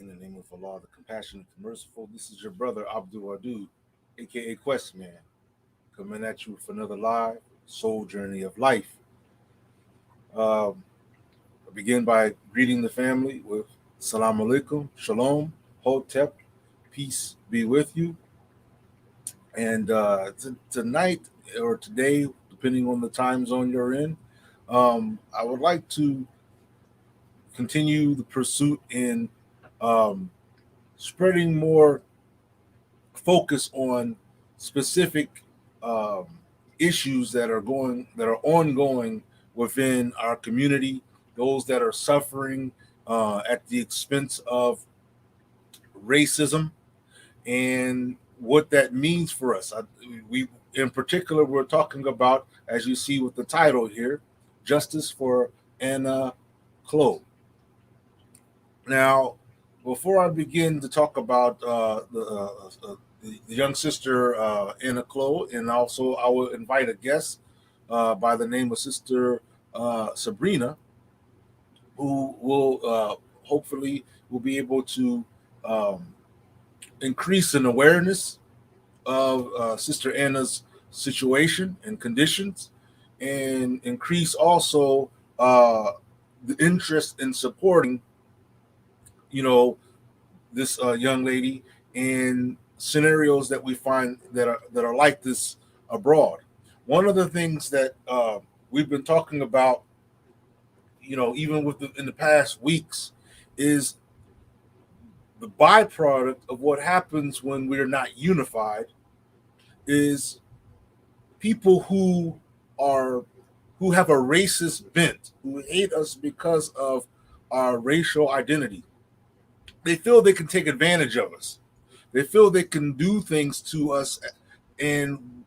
In the name of Allah, the compassionate, the merciful, this is your brother Abdul Wadud, aka Quest Man, coming at you with another live soul journey of life. I begin by greeting the family with Salam Alaikum, Shalom, Hotep, peace be with you. And tonight or today, depending on the time zone you're in, I would like to continue the pursuit in um, spreading more focus on specific um, issues that are ongoing within our community, those that are suffering at the expense of racism and what that means for us. We in particular we're talking about, as you see with the title here, justice for Anna Chloe. Now, before I begin to talk about the young sister Anna Chloe, and also I will invite a guest by the name of Sister Sabrina, who will hopefully will be able to um, increase in awareness of Sister Anna's situation and conditions, and increase also the interest in supporting, you know, this young lady in scenarios that we find that are like this abroad. One of the things that we've been talking about, even in the past weeks, is the byproduct of what happens when we're not unified. Is people are who have a racist bent, who hate us because of our racial identity. They feel they can take advantage of us. They feel they can do things to us, and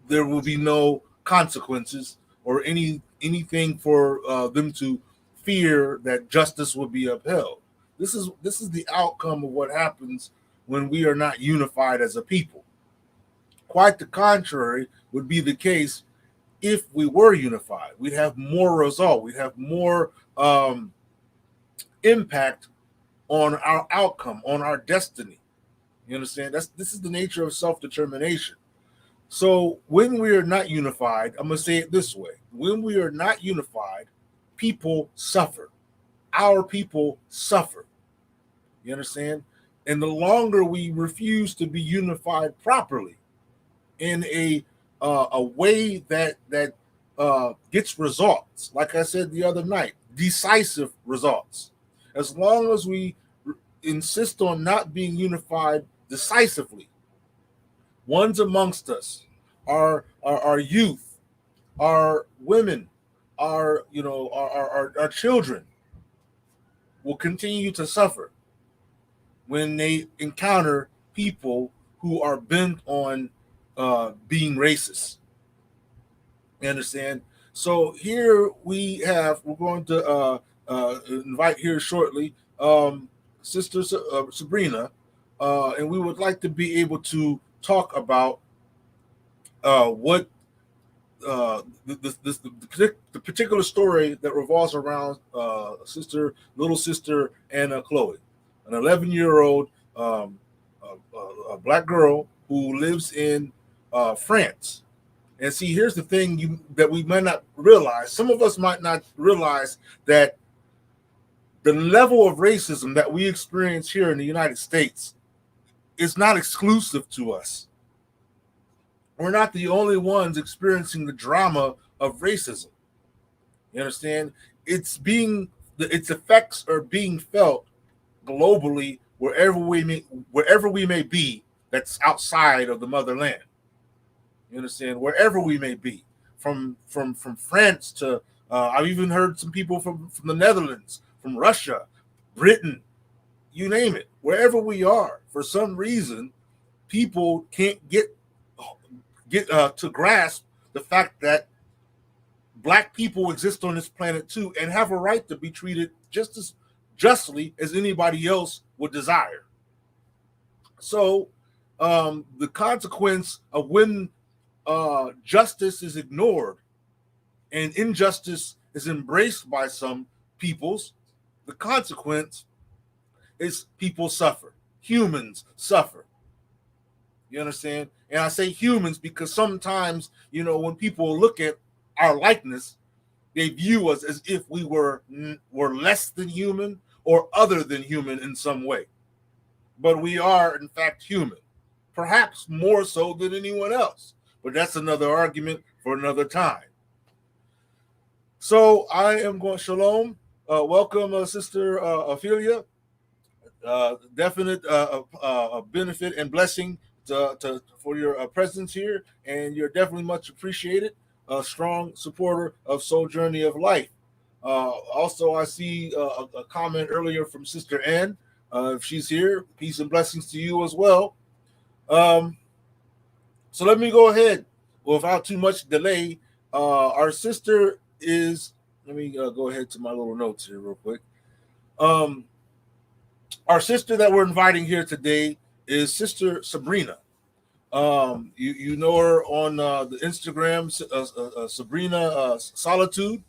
there will be no consequences or anything for them to fear that justice will be upheld. This is the outcome of what happens when we are not unified as a people. Quite the contrary would be the case if we were unified. We'd have more result. We'd have more impact on our outcome, on our destiny. You understand? This is the nature of self-determination. So when we are not unified, I'm going to say it this way. When we are not unified, people suffer. Our people suffer. You understand? And the longer we refuse to be unified properly in a way that gets results, like I said the other night, decisive results. As long as we insist on not being unified decisively, ones amongst us, our youth, our women, our children will continue to suffer when they encounter people who are bent on being racist. You understand? So here we're going to invite here shortly Sister Sabrina, and we would like to be able to talk about what the particular story that revolves around little sister Anna Chloe, an 11-year-old a black girl who lives in France. And see, here's the thing that we might not realize. Some of us might not realize that the level of racism that we experience here in the United States is not exclusive to us. We're not the only ones experiencing the drama of racism. You understand? Its effects are being felt globally wherever we may be. That's outside of the motherland. You understand? Wherever we may be, from France to I've even heard some people from the Netherlands, from Russia, Britain, you name it. Wherever we are, for some reason, people can't get to grasp the fact that black people exist on this planet too and have a right to be treated just as justly as anybody else would desire. So, the consequence of when justice is ignored and injustice is embraced by some peoples, the consequence is people suffer. Humans suffer. You understand? And I say humans because sometimes, when people look at our likeness, they view us as if we were less than human or other than human in some way. But we are, in fact, human, perhaps more so than anyone else. But that's another argument for another time. So I am going, Shalom. Welcome, Sister Ophelia. Definite benefit and blessing for your presence here, and you're definitely much appreciated. A strong supporter of Soul Journey of Life. Also, I see a comment earlier from Sister Ann. If she's here, peace and blessings to you as well. Um, so let me go ahead without too much delay. Our sister is. Let me go ahead to my little notes here real quick. Our sister that we're inviting here today is Sister Sabrina. You know her on the Instagram, Sabrina Solitude.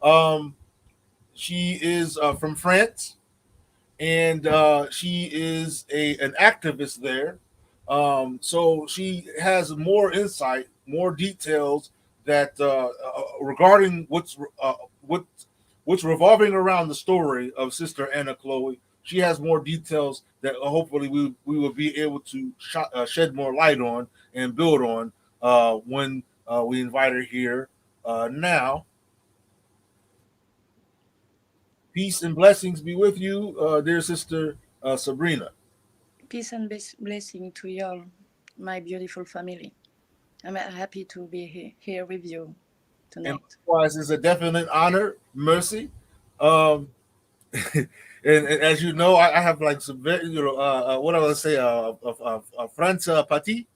Um, she is from France, and she is an activist there. So she has more insight, more details that regarding what what's revolving around the story of Sister Anna Chloe. She has more details that hopefully we will be able to shed more light on and build on when we invite her here. Now, peace and blessings be with you, dear Sister Sabrina. Peace and blessing to you all, my beautiful family. I'm happy to be here with you And tonight. likewise, it's a definite honor, mercy. Um, and as you know, I have like some very, what I would say, France Pati.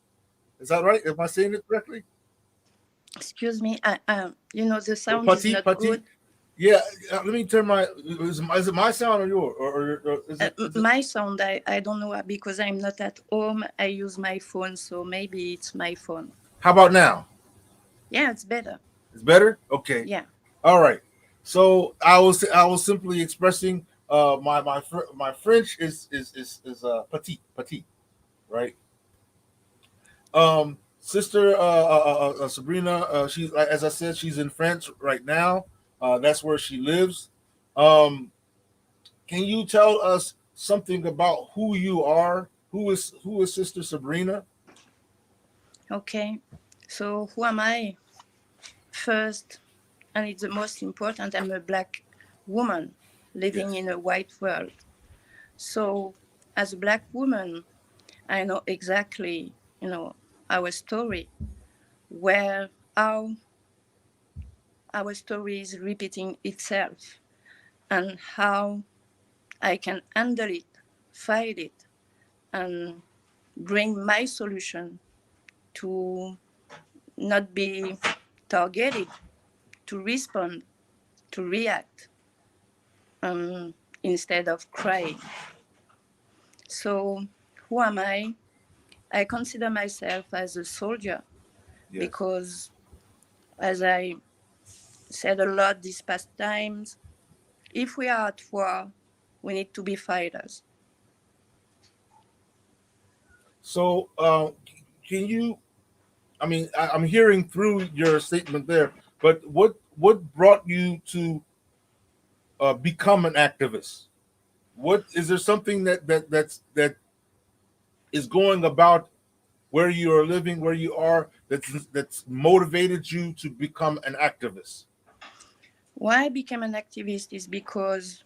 Is that right? Am I saying it correctly? Excuse me, the sound is Pati, not Pati. good. Yeah, let me turn my. Is it my sound or yours, or is it? Is it? My sound, I don't know because I'm not at home. I use my phone, so maybe it's my phone. How about now? Yeah, it's better. It's better. Okay. Yeah. All right. So I was simply expressing my French is petite, right? Sister Sabrina, she's, as I said, she's in France right now. That's where she lives. Um, can you tell us something about who you are? Who is Sister Sabrina? Okay. So who am I? First, and it's the most important, I'm a black woman living Yes. in a white world. So as a black woman, I know exactly, our story, where how our story is repeating itself and how I can handle it, fight it, and bring my solution to not be targeted, to respond, to react, instead of crying. So, who am I? I consider myself as a soldier Yes. because, as I said a lot these past times, if we are at war, we need to be fighters. So, can you? I mean, I'm hearing through your statement there, but what brought you to become an activist? What is there something that is going about where you are living, where you are, that's motivated you to become an activist? Why I became an activist is because,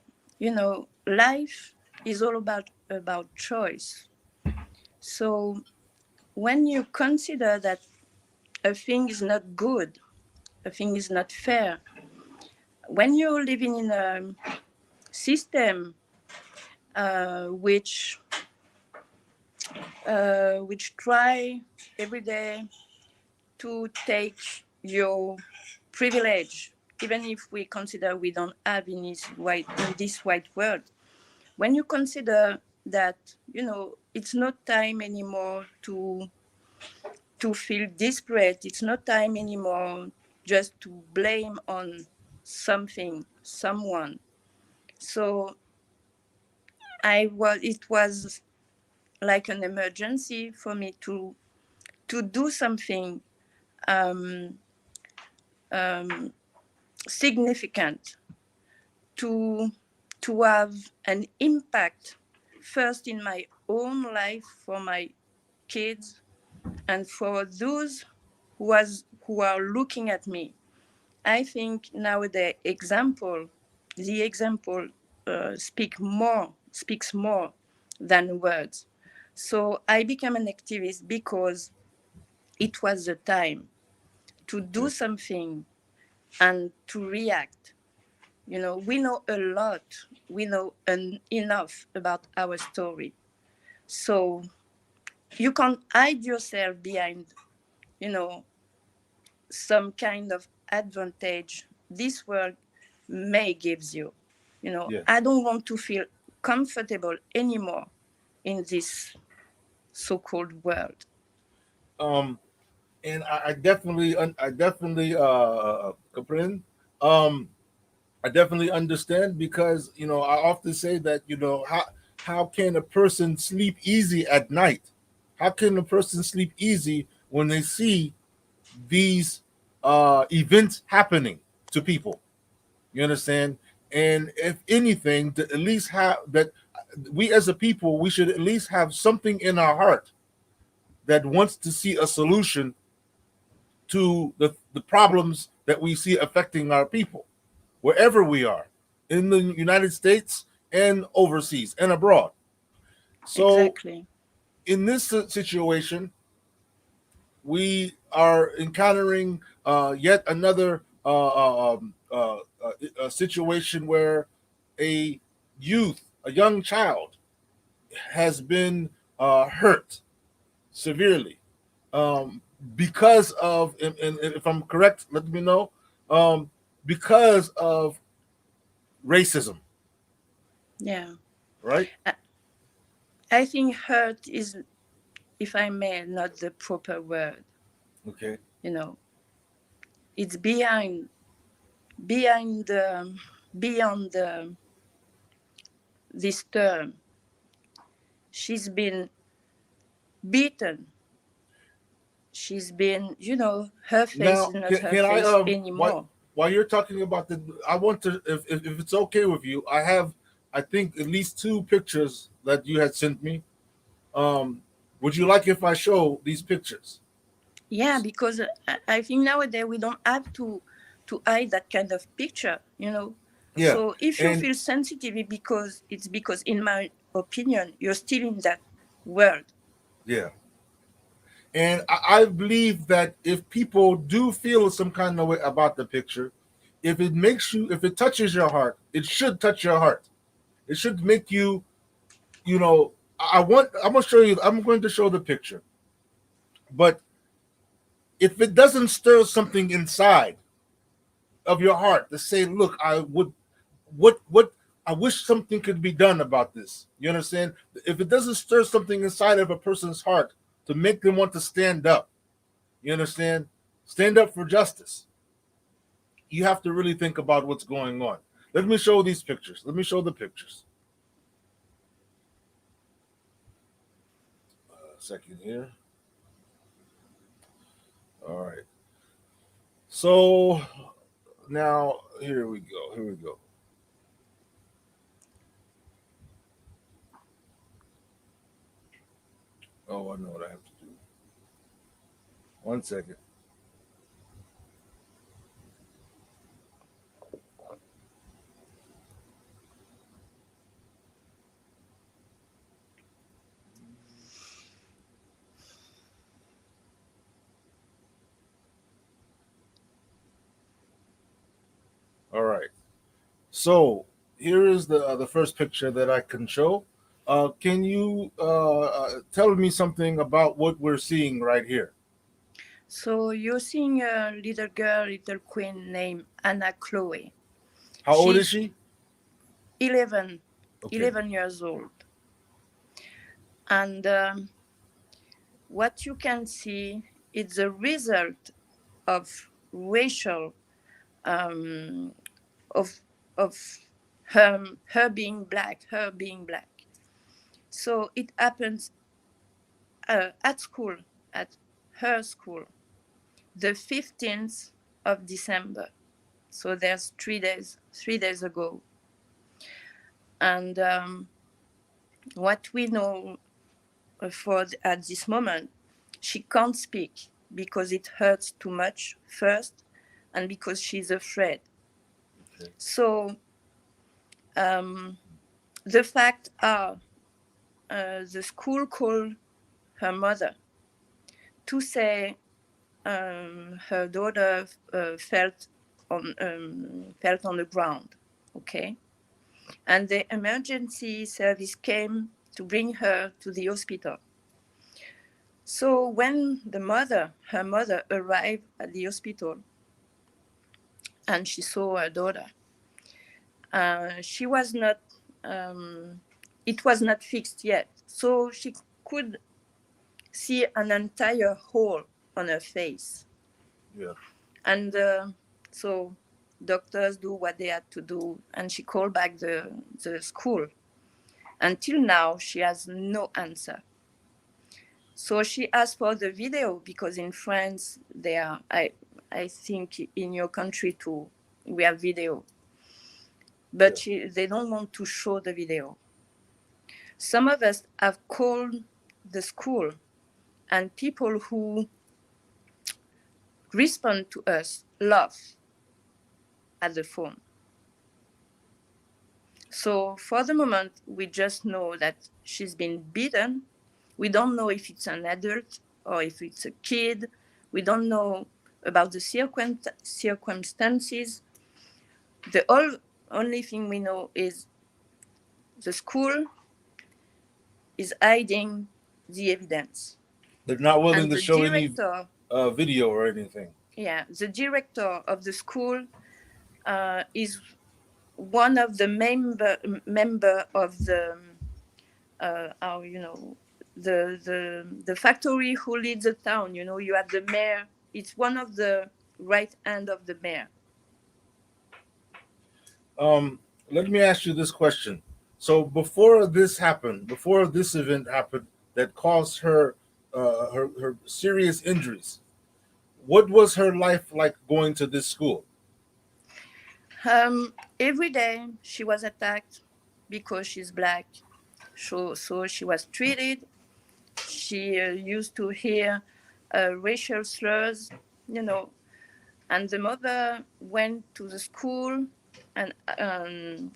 life is all about choice. So when you consider that a thing is not good, a thing is not fair, when you're living in a system which try every day to take your privilege, even if we consider we don't have in this white world. When you consider that, it's not time anymore to feel desperate. It's not time anymore just to blame on something, someone. So it was like an emergency for me to do something um, um, significant, to to have an impact first in my own life for my kids and for those who are looking at me. I think now the example speaks more than words. So I became an activist because it was the time to do Okay. something and to react. We know a lot. We know enough about our story. So you can't hide yourself behind, you know, some kind of advantage this world may gives you. Yeah. I don't want to feel comfortable anymore in this so-called world. Um, and I definitely comprehend. Um, I definitely understand because I often say that how can a person sleep easy at night? How can a person sleep easy when they see these events happening to people? You understand? And if anything, to at least have that, we as a people, we should at least have something in our heart that wants to see a solution to the problems that we see affecting our people, wherever we are, in the United States and overseas and abroad. So, Exactly. in this situation, we are encountering yet another a situation where a a young child, has been hurt severely, um, because of, and if I'm correct, let me know, um, because of racism, Yeah. right? I, I think hurt is, if I may, not the proper word. Okay. You know, it's behind the beyond this term. She's been beaten. She's been, her face Now, is not her can I face while anymore. you're talking about I want to, if it's okay with you, I have, I think, at least two pictures that you had sent me. Um, would you like if I show these pictures? Yeah, because I think nowadays we don't have to hide that kind of picture. Yeah, So if you and feel sensitive, it's because, in my opinion, you're still in that world. yeah, and I believe that if people do feel some kind of way about the picture, if it touches your heart, it should touch your heart. It should make you, I'm gonna show you. I'm going to show the picture, but if it doesn't stir something inside of your heart to say, look, what I wish something could be done about this. You understand? If it doesn't stir something inside of a person's heart to make them want to stand up, you understand? Stand up for justice. You have to really think about what's going on. Let me show these pictures. Let me show the pictures. A second here. All right. So now here we go. Here we go. Oh, I know what I have to do. One second. All right. So here is the first picture that I can show. Can you tell me something about what we're seeing right here? So you're seeing a little girl, little queen named Anna Chloe. How old is She's she? 11, Okay. 11 years old. And what you can see is the result of racial, um, of, of her being black, her being black. So it happens at school, at her school, the 15th of December. So there's 3 days ago. And what we know at this moment, she can't speak because it hurts too much first, and because she's afraid. Okay. So the fact are, the school called her mother to say her daughter felt on the ground, okay, and the emergency service came to bring her to the hospital. So when her mother arrived at the hospital and she saw her daughter, she was not, it was not fixed yet. So she could see an entire hole on her face. Yeah. And so doctors do what they had to do, and she called back the school. Until now, she has no answer. So she asked for the video because in France, I think in your country too, we have video. But they don't want to show the video. Some of us have called the school, and people who respond to us laugh at the phone. So for the moment, we just know that she's been beaten. We don't know if it's an adult or if it's a kid. We don't know about the circumstances. The only thing we know is the school is hiding the evidence. They're not willing And to the show any director, video or anything. yeah, the director of the school is one of the member of the the factory who leads the town. You have the mayor. It's one of the right hand of the mayor. Let me ask you this question. So before this happened, before this event happened that caused her her serious injuries, what was her life like going to this school? Every day she was attacked because she's black. So she was treated. She used to hear racial slurs, and the mother went to the school and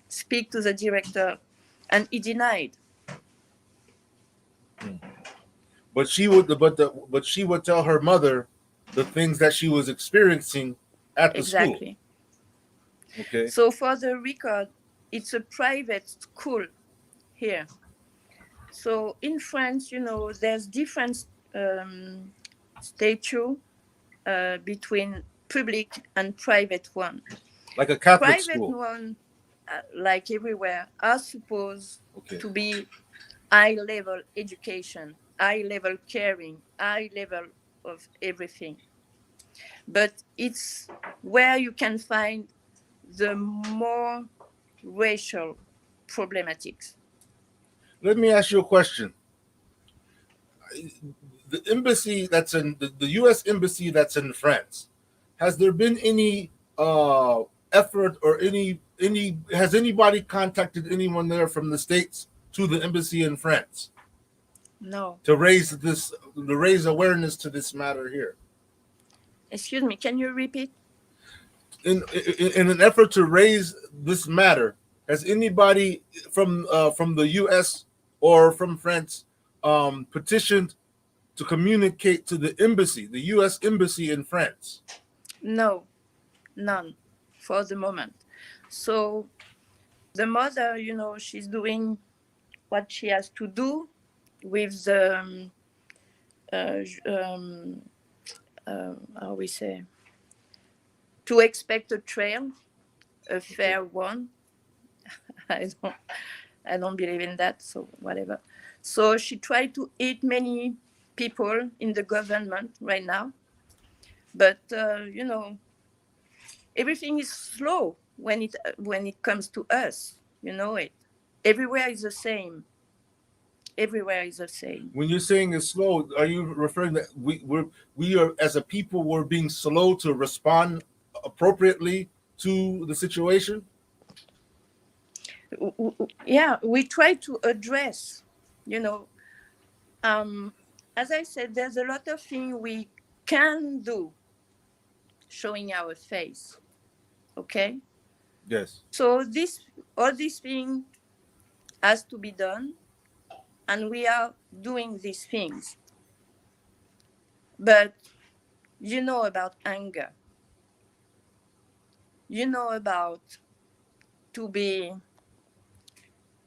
speak to the director, and he denied. But she would tell her mother the things that she was experiencing at the school. Exactly. Okay. So for the record, it's a private school here. So in France, there's different statute between public and private one. Like a Catholic Private school. one, like everywhere, are supposed to be high-level education, high-level caring, high level of everything. But it's where you can find the more racial problematics. Let me ask you a question. The embassy that's in the U.S. embassy that's in France, has there been any effort or any has anybody contacted anyone there from the States to the embassy in France? No. To raise awareness to this matter here. Excuse me, can you repeat? In an effort to raise this matter, has anybody from the U.S. or from France petitioned to communicate to the embassy, the U.S. embassy in France? No, none for the moment. So the mother, she's doing what she has to do with the, how we say, to expect a trail, a Okay. fair one. I don't, I don't believe in that, so whatever. So she tried to eat many people in the government right now, but everything is slow when it comes to us. You know it. Everywhere is the same. Everywhere is the same. When you're saying it's slow, are you referring that we are as a people we're being slow to respond appropriately to the situation? Yeah, we try to address. You know, um, as I said, there's a lot of things we can do, showing our face. Okay, Yes. so all these things has to be done, and we are doing these things. But about anger. About to be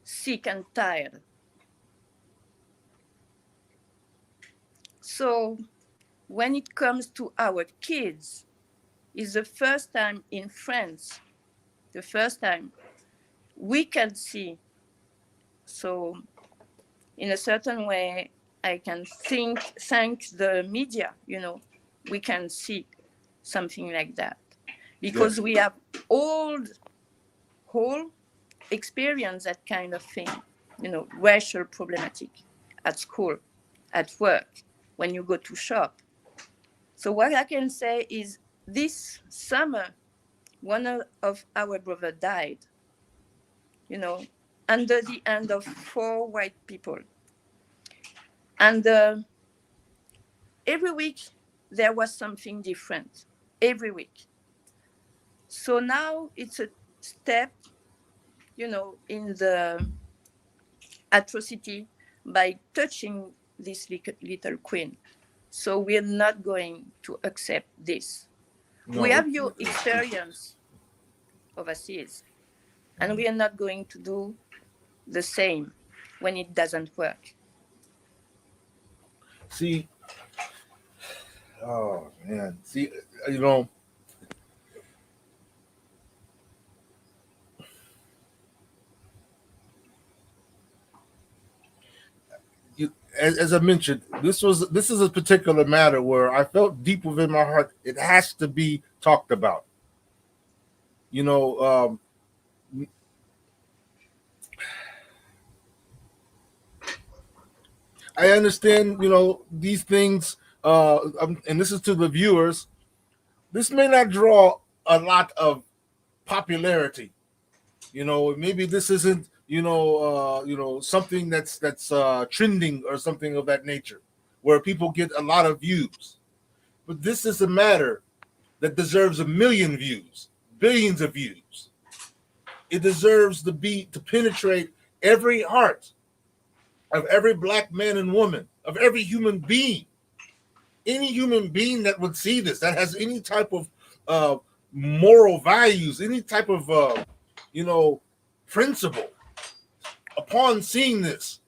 sick and tired. So when it comes to our kids, it's the first time in France, the first time we can see. So in a certain way, I can thank the media. We can see something like that because Yes. we have all whole experience that kind of thing. Racial problematic at school, at work, when you go to shop. So what I can say is this summer, one of our brother died, you know, under the hand of four white people. And every week there was something different, every week. So now it's a step, in the atrocity by touching this little queen. So we're not going to accept this. We No. have your experience overseas, and we are not going to do the same when it doesn't work. See. Oh man. See. You know. You, as I mentioned, this is a particular matter where I felt deep within my heart it has to be talked about. You know, I understand. You know these things, and this is to the viewers. This may not draw a lot of popularity. You know, maybe this isn't something that's trending or something of that nature, where people get a lot of views. But this is a matter that deserves a million views, billions of views. It deserves to penetrate every heart of every black man and woman, of every human being. Any human being that would see this, that has any type of uh, moral values, any type of you know principle, upon seeing this,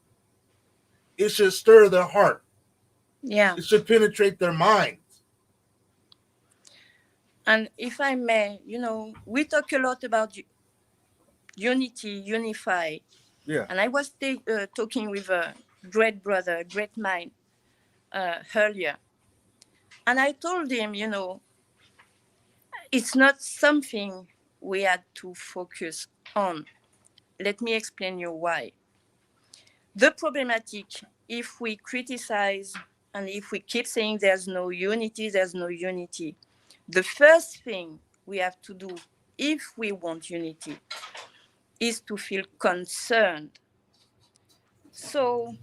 it should stir their heart. Yeah. It should penetrate their minds. And if I may, we talk a lot about unity, unify. Yeah. And I was talking with a great brother, a great mind earlier. And I told him, it's not something we had to focus on. Let me explain you why. The problematic, if we criticize and if we keep saying there's no unity, the first thing we have to do if we want unity is to feel concerned. So,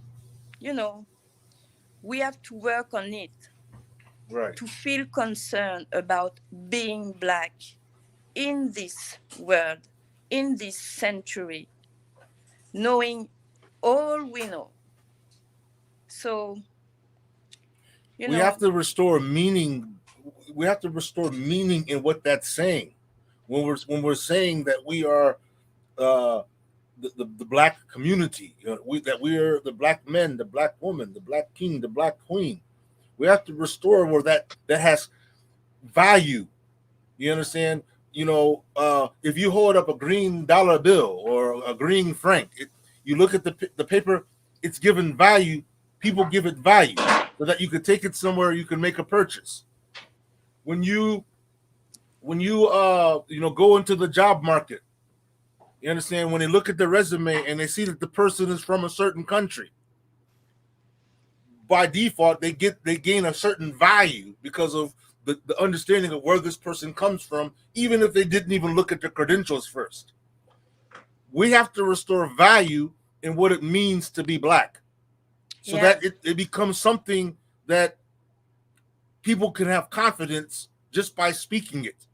we have to work on it. Right. to feel concerned about being black in this world, in this century, knowing all we know. So, you We have know, to restore meaning. We have to restore meaning in what that's saying. When we're saying that we are uh, the black community, that we are the black men, the black woman, the black king, the black queen. We have to restore where that has value. You understand? If you hold up a green dollar bill or a green franc, you look at the paper, it's given value. People give it value so that you could take it somewhere, you can make a purchase. When you go into the job market, you understand, when they look at the resume and they see that the person is from a certain country, by default they gain a certain value because of the understanding of where this person comes from, even if they didn't even look at the credentials first. We have to restore value in what it means to be black, so yeah, that it becomes something that people can have confidence just by speaking it.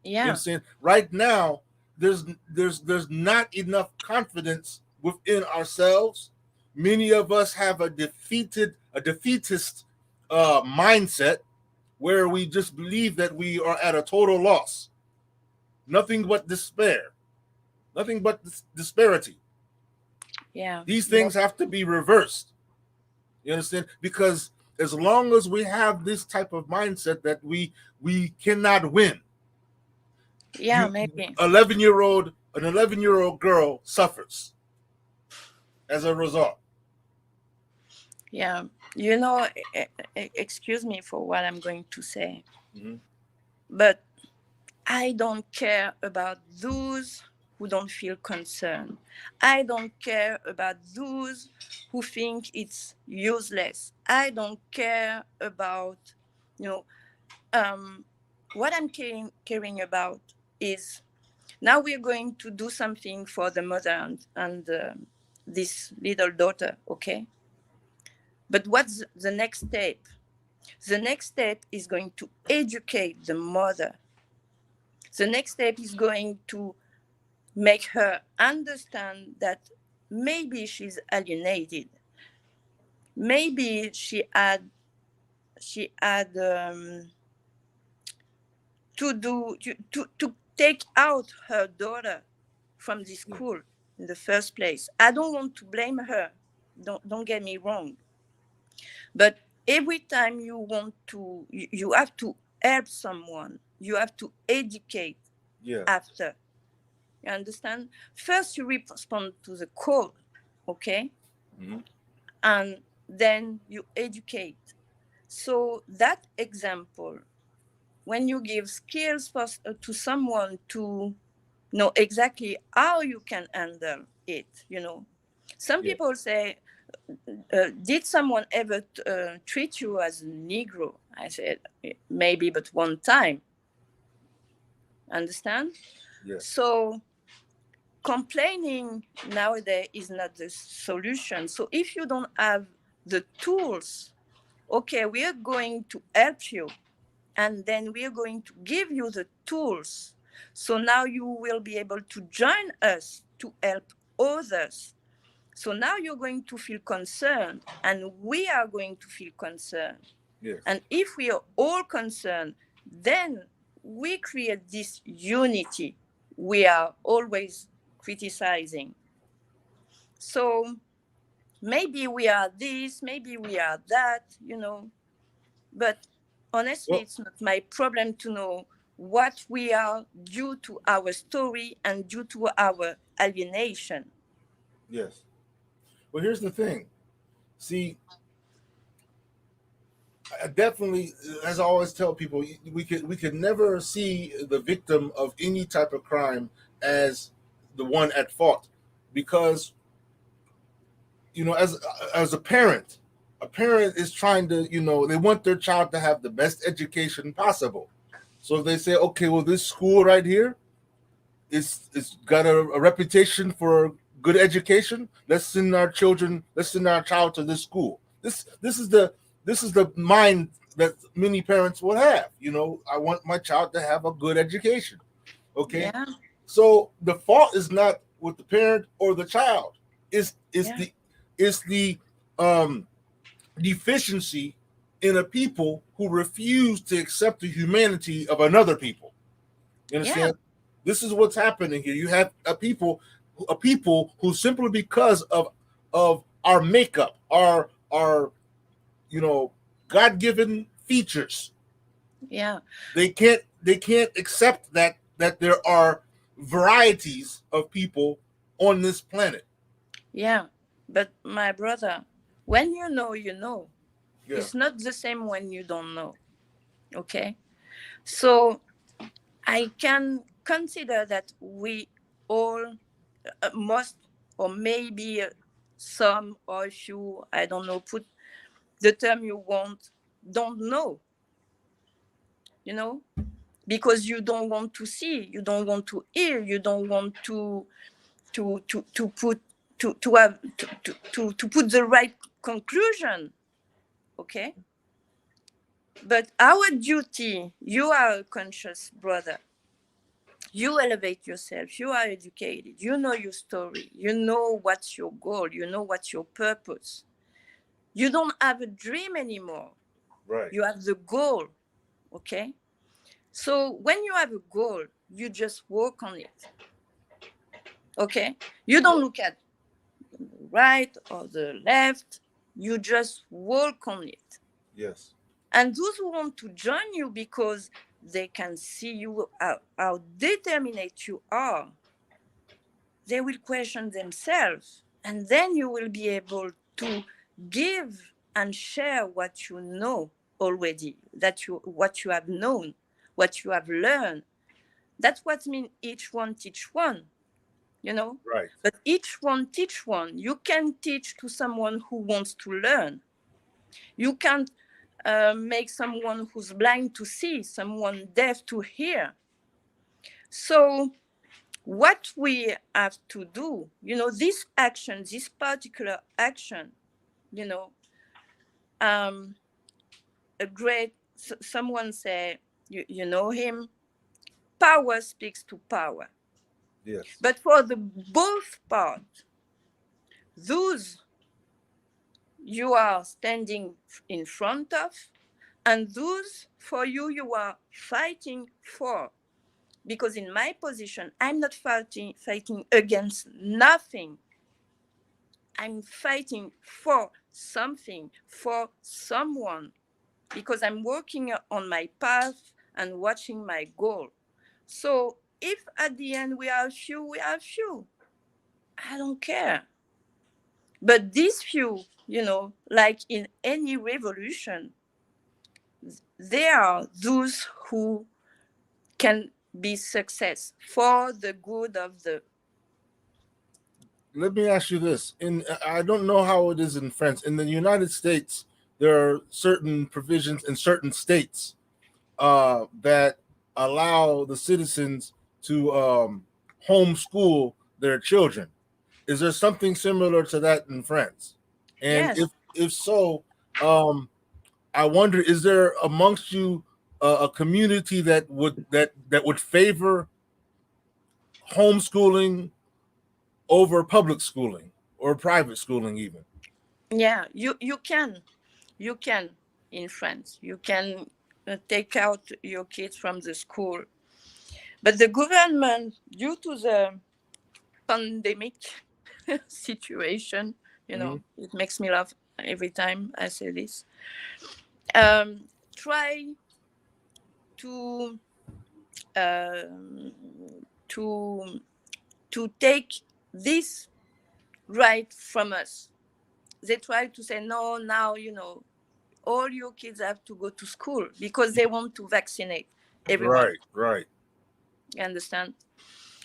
You yeah, understand? Right now, there's not enough confidence within ourselves. Many of us have a defeatist mindset, where we just believe that we are at a total loss. Nothing but despair. Nothing but disparity. yeah, These things have to be reversed. You understand? Because as long as we have this type of mindset that we cannot win, yeah, you maybe. 11-year-old an 11-year-old girl suffers as a result. Yeah, you know, excuse me for what I'm going to say, Mm-hmm. but I don't care about those who don't feel concerned. I don't care about those who think it's useless. I don't care about, you know, um, what I'm caring about is now we're going to do something for the mother and this little daughter, okay? But what's the next step? The next step is going to educate the mother. The next step is going to make her understand that maybe she's alienated. Maybe she had to take out her daughter from the Yeah. school in the first place. I don't want to blame her. Don't get me wrong. But every time you want to, you have to help someone. You have to educate Yeah. after. You understand? First, you respond to the call, okay, Mm-hmm. and then you educate. So that example, when you give skills to someone to know exactly how you can handle it. Some Yeah. people say, did someone ever treat you as a Negro? I said, maybe, but one time. Understand? Yes. So complaining nowadays is not the solution. So if you don't have the tools, okay, we are going to help you, and then we are going to give you the tools. So now you will be able to join us to help others. So now you're going to feel concerned, and we are going to feel concerned. Yes. And if we are all concerned, then we create this unity we are always criticizing. So maybe we are this, maybe we are that. But honestly, Well, it's not my problem to know what we are due to our story and due to our alienation. yes. Well, here's the thing. See, I definitely, as I always tell people, we could never see the victim of any type of crime as the one at fault, because as a parent is trying to, they want their child to have the best education possible. So if they say, okay, well, this school right here is got a reputation for good education, let's send our child to this school. This is the mind that many parents would have. You know, I want my child to have a good education. Okay, Yeah, so the fault is not with the parent or the child. It's yeah, the um, deficiency in a people who refuse to accept the humanity of another people. You yeah, understand? This is what's happening here. You have a people who simply because of our makeup, our God given features, yeah, they can't accept that there are varieties of people on this planet. yeah. But my brother, when you know, you know. Yeah. It's not the same when you don't know. Okay. So I can consider that we all, most, or maybe some or few, I don't know, put the term you want, don't know, you know, because you don't want to see, you don't want to hear, you don't want to put to have to put the right conclusion. Okay. But our duty, you are a conscious brother, you elevate yourself, you are educated, you know your story, you know what's your goal, you know what's your purpose. You don't have a dream anymore, Right. you have the goal. Okay. So when you have a goal, you just work on it. Okay. You don't look at the right or the left, you just work on it. Yes. And those who want to join you because they can see you how determined you are, they will question themselves, and then you will be able to give and share what you know already, that you what you have known, what you have learned. That's what means each one teach one, you know. Right. But each one teach one. You can teach to someone who wants to learn. You can't make someone who's blind to see, someone deaf to hear. So what we have to do, you know, this action, this particular action, you know, a great, someone say, you know him, power speaks to power. Yes. But for the both part, those you are standing in front of, and those for you, you are fighting for. Because in my position, I'm not fighting against nothing. I'm fighting for something, for someone, because I'm working on my path and watching my goal. So if at the end we are few, we are few. I don't care. But these few, you know, like in any revolution, they are those who can be success for the good of the. Let me ask you this. I don't know how it is in France. In the United States, there are certain provisions in certain states that allow the citizens to homeschool their children. Is there something similar to that in France? And Yes. if so, um, I wonder, is there amongst you a community that would favor homeschooling over public schooling or private schooling even? Yeah, you can in France. You can take out your kids from the school, but the government, due to the pandemic situation, you Mm-hmm. know, it makes me laugh every time I say this. Try to um, to to take this right from us. They try to say no now, you know, all your kids have to go to school because they want to vaccinate everyone. Right, right. You understand?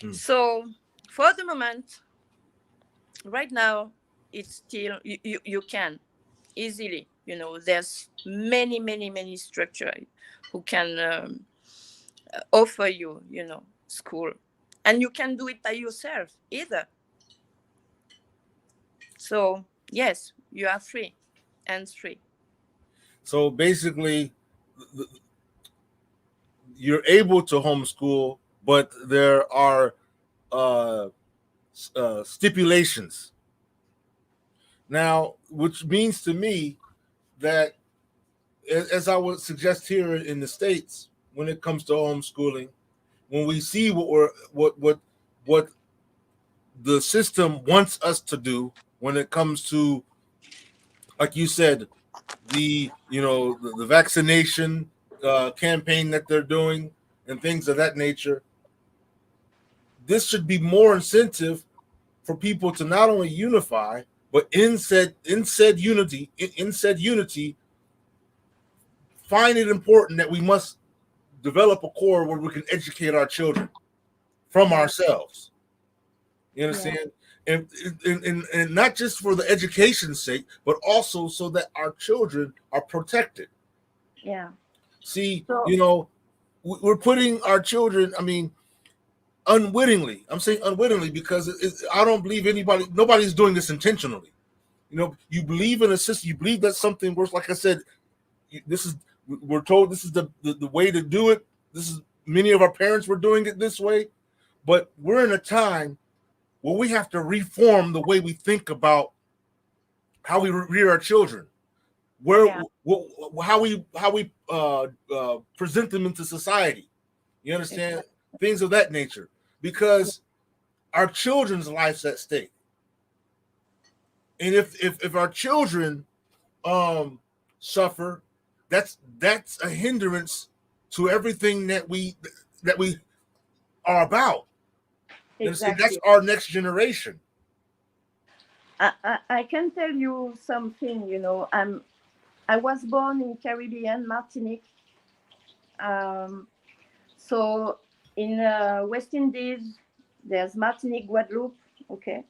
Mm. So for the moment, right now, it's still you can easily. You know, there's many structure who can offer you, you know, school, and you can do it by yourself either. So yes, you are free, and free. So basically, the, you're able to homeschool, but there are uh, stipulations now, which means to me that, as I would suggest here in the States, when it comes to homeschooling, when we see what the system wants us to do when it comes to, like you said, the vaccination campaign that they're doing and things of that nature, this should be more incentive for people to not only unify, but in said unity, find it important that we must develop a core where we can educate our children from Yeah. ourselves. You Yeah. understand? And not just for the education's sake, but also so that our children are protected. Yeah. See, So we're putting our children, I mean, unwittingly. I'm saying unwittingly because I don't believe nobody's doing this intentionally. You believe in a system, you believe that something works. Like I said, this is we're told this is the way to do it. This is many of our parents were doing it this way, but we're in a time where we have to reform the way we think about how we rear our children, where yeah. how we present them into society. You understand, things of that nature, because our children's life's at stake. And if our children suffer, that's a hindrance to everything that we are about. You understand? That's Exactly. our next generation. I can tell you something. I was born in Caribbean, Martinique. Um, so in West Indies, there's Martinique, Guadeloupe. Okay,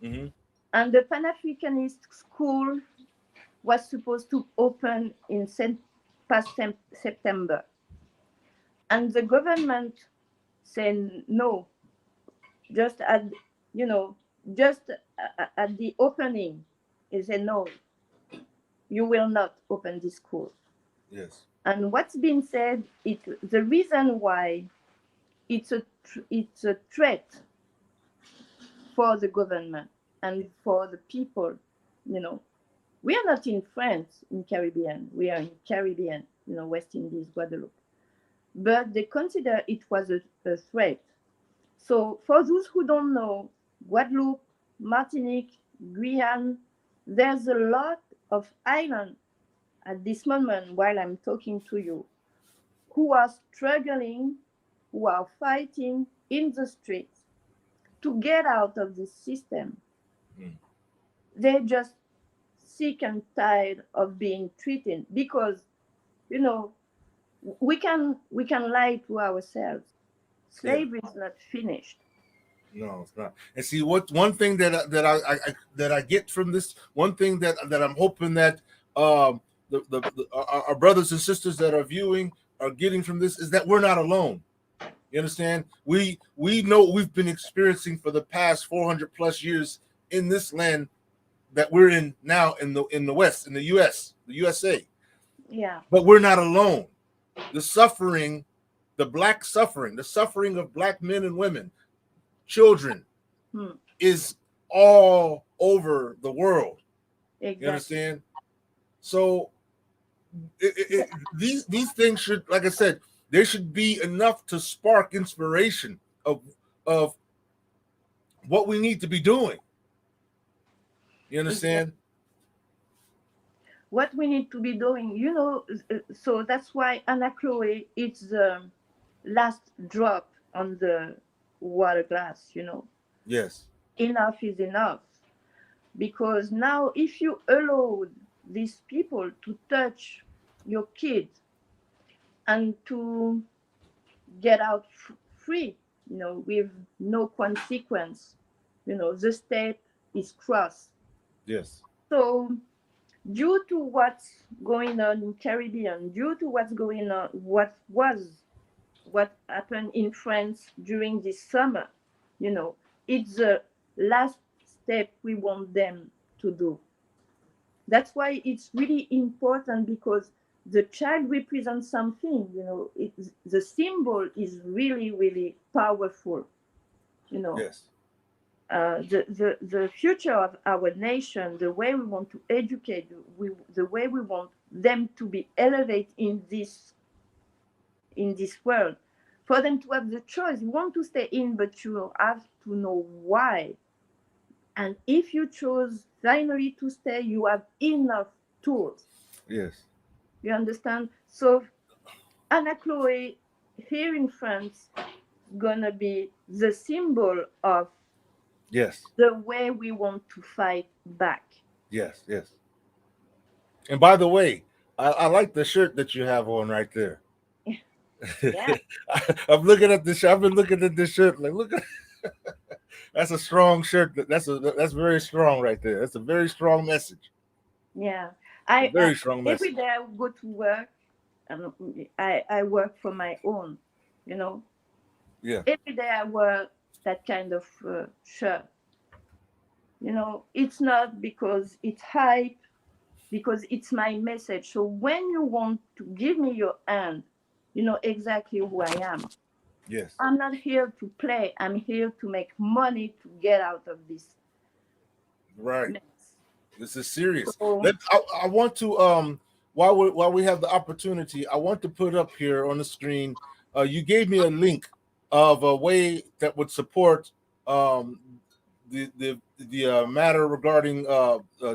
Mm-hmm. and the Pan Africanist school was supposed to open in September, and the government said no, just at you know just at the opening. They said no, you will not open this school. Yes. And what's been said, the reason why it's a threat for the government and for the people. You know, we are not in France, in Caribbean. We are in Caribbean, West Indies, Guadeloupe. But they consider it was a threat. So for those who don't know, Guadeloupe, Martinique, Guyana, there's a lot of islands at this moment while I'm talking to you who are struggling, who are fighting in the streets to get out of this system. Mm. They're just sick and tired of being treated because, you know, we can lie to ourselves. Yeah. Slavery is not finished. No, it's not. And see, what one thing that I get from this, one thing that I'm hoping that our brothers and sisters that are viewing are getting from this is that we're not alone. You understand? We know we've been experiencing for the past 400 plus years in this land that we're in now in the West, in the U.S., the USA. Yeah. But we're not alone. The suffering, the suffering of black men and women, children, Hmm. is all over the world. You Exactly. understand? So these things should, like I said, there should be enough to spark inspiration of what we need to be doing. You Exactly. understand? What we need to be doing, so that's why Anna Chloe, it's the last drop on the water glass. Yes. Enough is enough. Because now, if you allow these people to touch your kids and to get out free, with no consequence, the state is crossed. Yes. So, due to what's going on in Caribbean, due to what's going on, what happened in France during this summer, it's the last step we want them to do. That's why it's really important because the child represents something, the symbol is really, really powerful, you know. Yes. The future of our nation, the way we want to educate, the way we want them to be elevated in this world, for them to have the choice. You want to stay in, but you have to know why. And if you choose finally to stay, you have enough tools. Yes. You understand? So Anna Chloe here in France gonna be the symbol of Yes. the way we want to fight back. Yes. Yes. And by the way, I like the shirt that you have on right there. Yeah, I'm looking at this. I've been looking at this shirt. Like, look at that's a strong shirt. That's very strong right there. That's a very strong message. yeah. A I very strong every message. day I go to work, and I work for my own. You know, Yeah. every day I wear that kind of shirt. It's not because it's hype, because it's my message. So when you want to give me your hand, you know exactly who I am. Yes. I'm not here to play. I'm here to make money to get out of this Right. mess. This is serious. So, I want to while we have the opportunity, I want to put up here on the screen. You gave me a link of a way that would support um, the matter regarding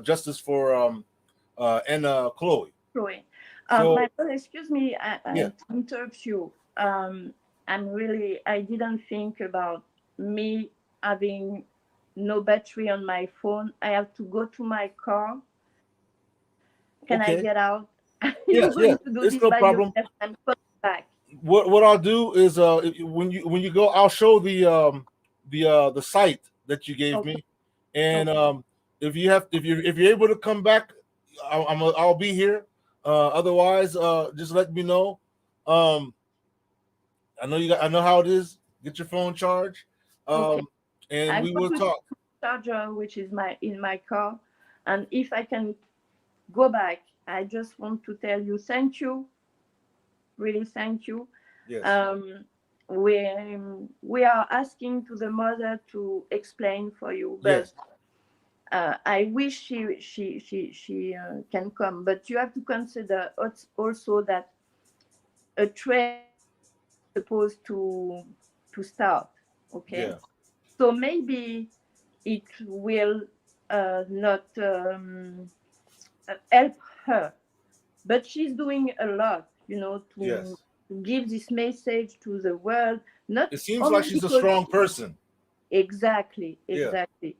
justice for and Chloe. Chloe, my So brother, excuse me, yeah, I interrupt you. I didn't think about me having no battery on my phone. I have to go to my car. Can I okay, get out? You're yes, yeah, going to do it's this no by problem. yourself. I'm coming back. What I'll do is when you go, I'll show the site that you gave Okay, me, and okay, if you're able to come back, I'll be here. Otherwise, just let me know. Um, I know how it is. Get your phone charged, okay. um, and I we go will to talk. charger, which is my in my car, and if I can go back, I just want to tell you thank you, really thank you. Yes, Um, we we are asking to the mother to explain for you, but yes, I wish she can come, but you have to consider also that a train is supposed to start. Okay, yeah. so maybe it will not help her, but she's doing a lot, to Yes. give this message to the world, not It seems like only she's a because strong person. exactly, Yeah. exactly.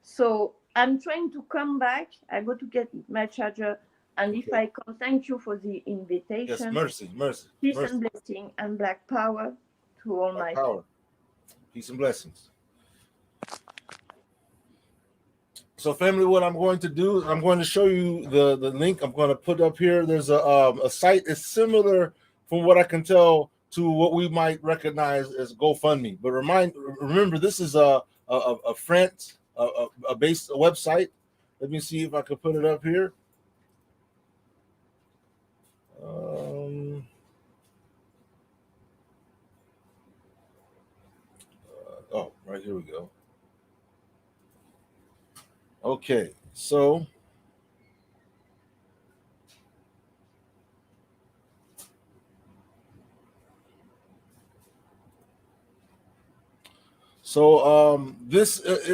So I'm trying to come back. I go to get my charger, and if Okay. I come, thank you for the Yes. invitation. Mercy, mercy, Peace mercy. and blessing and black power to all Like my power, peace and blessings. So, family, what I'm going to do is I'm going to show you the link. I'm going to put up here. There's a site. It's similar, from what I can tell, to what we might recognize as GoFundMe. But remember, this is a France a based website. Let me see if I can put it up here. Um, oh, right here we go. Okay, this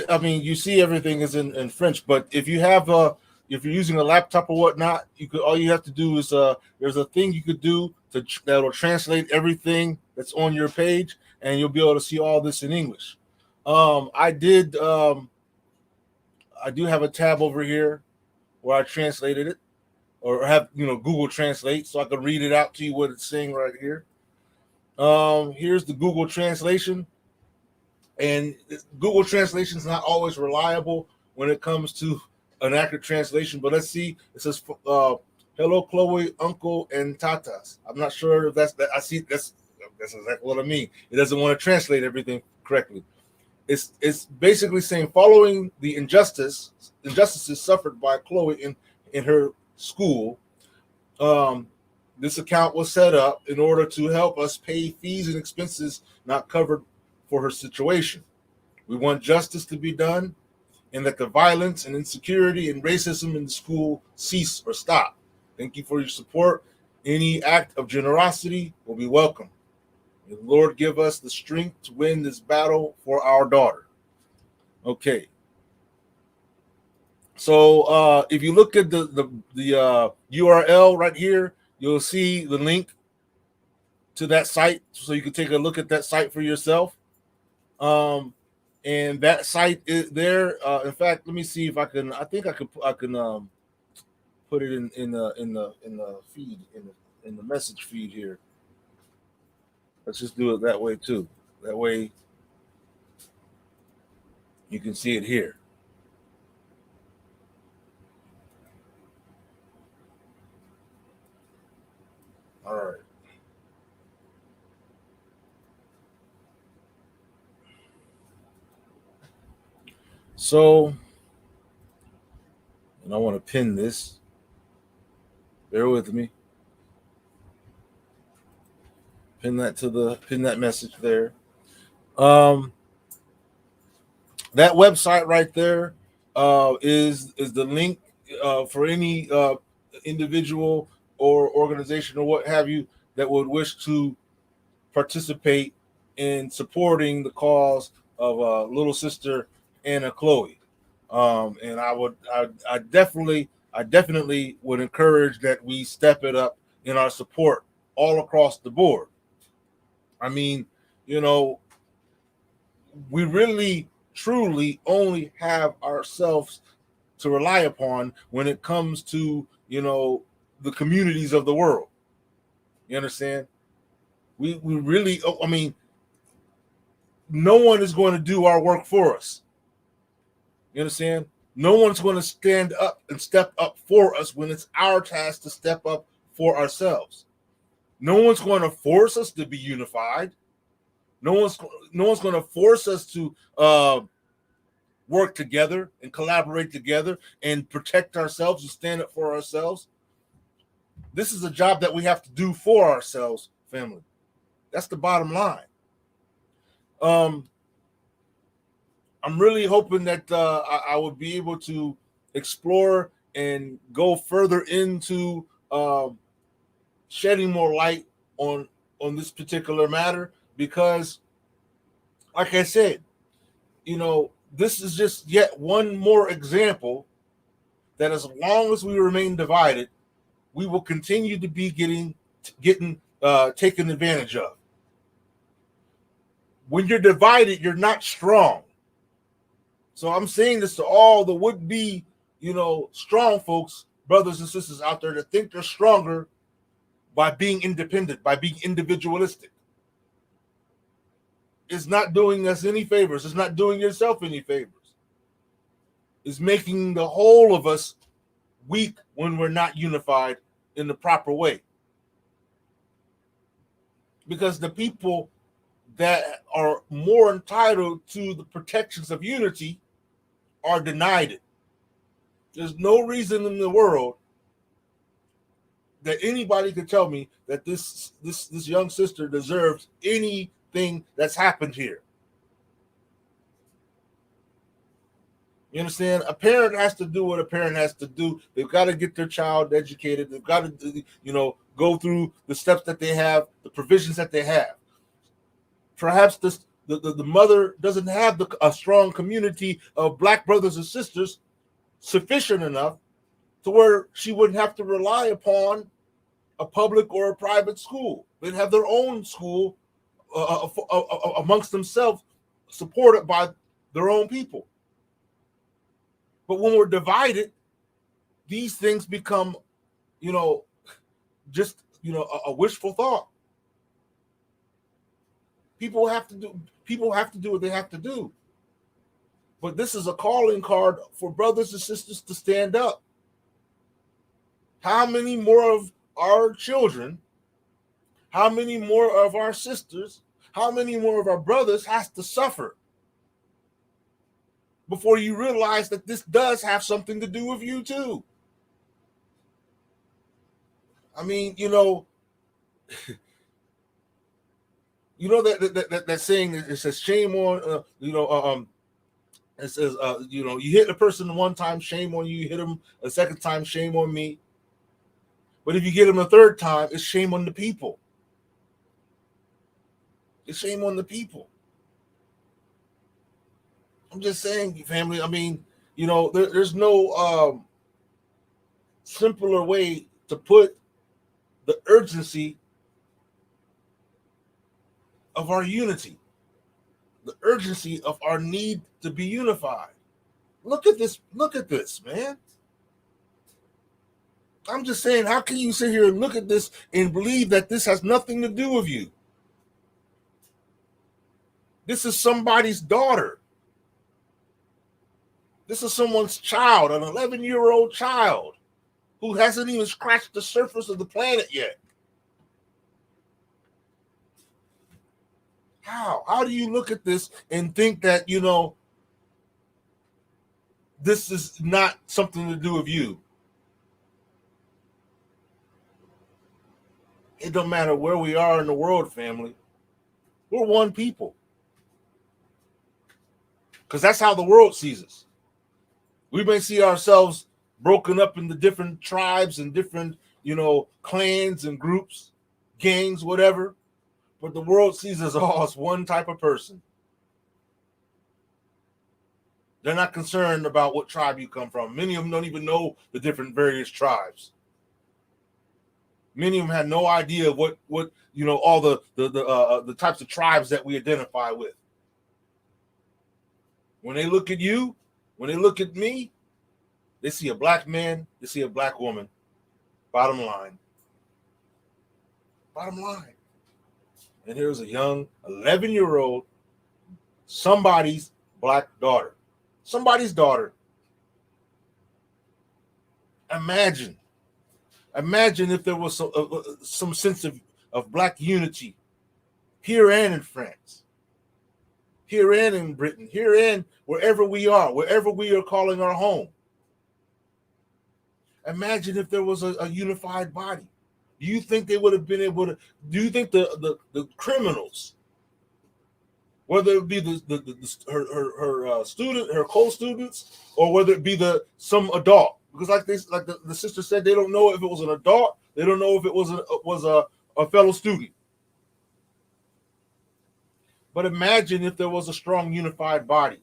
I mean, you see everything is in French, but if you're using a laptop or whatnot, all you have to do is there's a thing you could do that'll translate everything that's on your page, and you'll be able to see all this in English. Um, I did I do have a tab over here where I translated it, or have Google Translate, so I can read it out to you what it's saying right here. Here's the Google translation, and Google translation is not always reliable when it comes to an accurate translation. But let's see. It says, "Hello, Chloe, Uncle, and Tatas." I'm not sure if that's that. I see that's exactly what I mean. It doesn't want to translate everything correctly. It's basically saying, following the injustices suffered by Chloe in her school. This account was set up in order to help us pay fees and expenses not covered for her situation. We want justice to be done and that the violence and insecurity and racism in the school cease or stop. Thank you for your support. Any act of generosity will be welcome. May the Lord give us the strength to win this battle for our daughter. Okay. So if you look at the URL right here, you'll see the link to that site, so you can take a look at that site for yourself. And that site is there. In fact, let me see if I can. I think I can put it in the feed in the message feed here. Let's just do it that way too. That way you can see it here. All right. So, and I want to pin this. Bear with me. Pin that message there. Um, that website right there is the link for any individual or organization or what have you that would wish to participate in supporting the cause of little sister Anna Chloe. And I definitely would encourage that we step it up in our support all across the board. I mean, you know, we really truly only have ourselves to rely upon when it comes to, the communities of the world. You understand? We really, I mean, no one is going to do our work for us. You understand? No one's going to stand up and step up for us when it's our task to step up for ourselves. No one's going to force us to be unified. No one's going to force us to work together and collaborate together and protect ourselves and stand up for ourselves. This is a job that we have to do for ourselves, family. That's the bottom line. I'm really hoping that I would be able to explore and go further into shedding more light on this particular matter because, like I said, this is just yet one more example that as long as we remain divided, we will continue to be getting taken advantage of. When you're divided, you're not strong. So I'm saying this to all the would-be, strong folks, brothers and sisters out there that think they're stronger by being independent, by being individualistic. It's not doing us any favors. It's not doing yourself any favors. It's making the whole of us weak when we're not unified in the proper way. Because the people that are more entitled to the protections of unity are denied it. There's no reason in the world that anybody could tell me that this young sister deserves anything that's happened here. You understand? A parent has to do what a parent has to do. They've got to get their child educated. They've got to, go through the steps that they have, the provisions that they have. Perhaps the mother doesn't have a strong community of black brothers and sisters sufficient enough to where she wouldn't have to rely upon a public or a private school. They'd have their own school amongst themselves, supported by their own people. But when we're divided, these things become, just a wishful thought. People have to do what they have to do. But this is a calling card for brothers and sisters to stand up. How many more of our children, how many more of our sisters, how many more of our brothers has to suffer before you realize that this does have something to do with you too? I mean, that saying. It says shame on it says you hit a person one time, shame on you. You hit them a second time, shame on me. But if you get them a third time, it's shame on the people. It's shame on the people. I'm just saying, family. I mean, there's no simpler way to put the urgency of our unity, the urgency of our need to be unified. Look at this. Look at this, man. I'm just saying, how can you sit here and look at this and believe that this has nothing to do with you? This is somebody's daughter. This is someone's child, an 11-year-old child who hasn't even scratched the surface of the planet yet. How do you look at this and think that, this is not something to do with you? It don't matter where we are in the world, family. We're one people. Because that's how the world sees us. We may see ourselves broken up into different tribes and different, clans and groups, gangs, whatever. But the world sees us all as one type of person. They're not concerned about what tribe you come from. Many of them don't even know the different various tribes. Many of them had no idea what all the types of tribes that we identify with. When they look at you, when they look at me, they see a black man, they see a black woman. Bottom line. Bottom line. And here's a young 11-year-old, somebody's black daughter. Somebody's daughter. Imagine if there was some sense of black unity here and in France, here and in Britain, here and wherever we are calling our home. Imagine if there was a unified body. Do you think they would have been able to? Do you think the criminals, whether it be her student, her co-students, or whether it be some adult? Because like the sister said, they don't know if it was an adult. They don't know if it was a fellow student. But imagine if there was a strong, unified body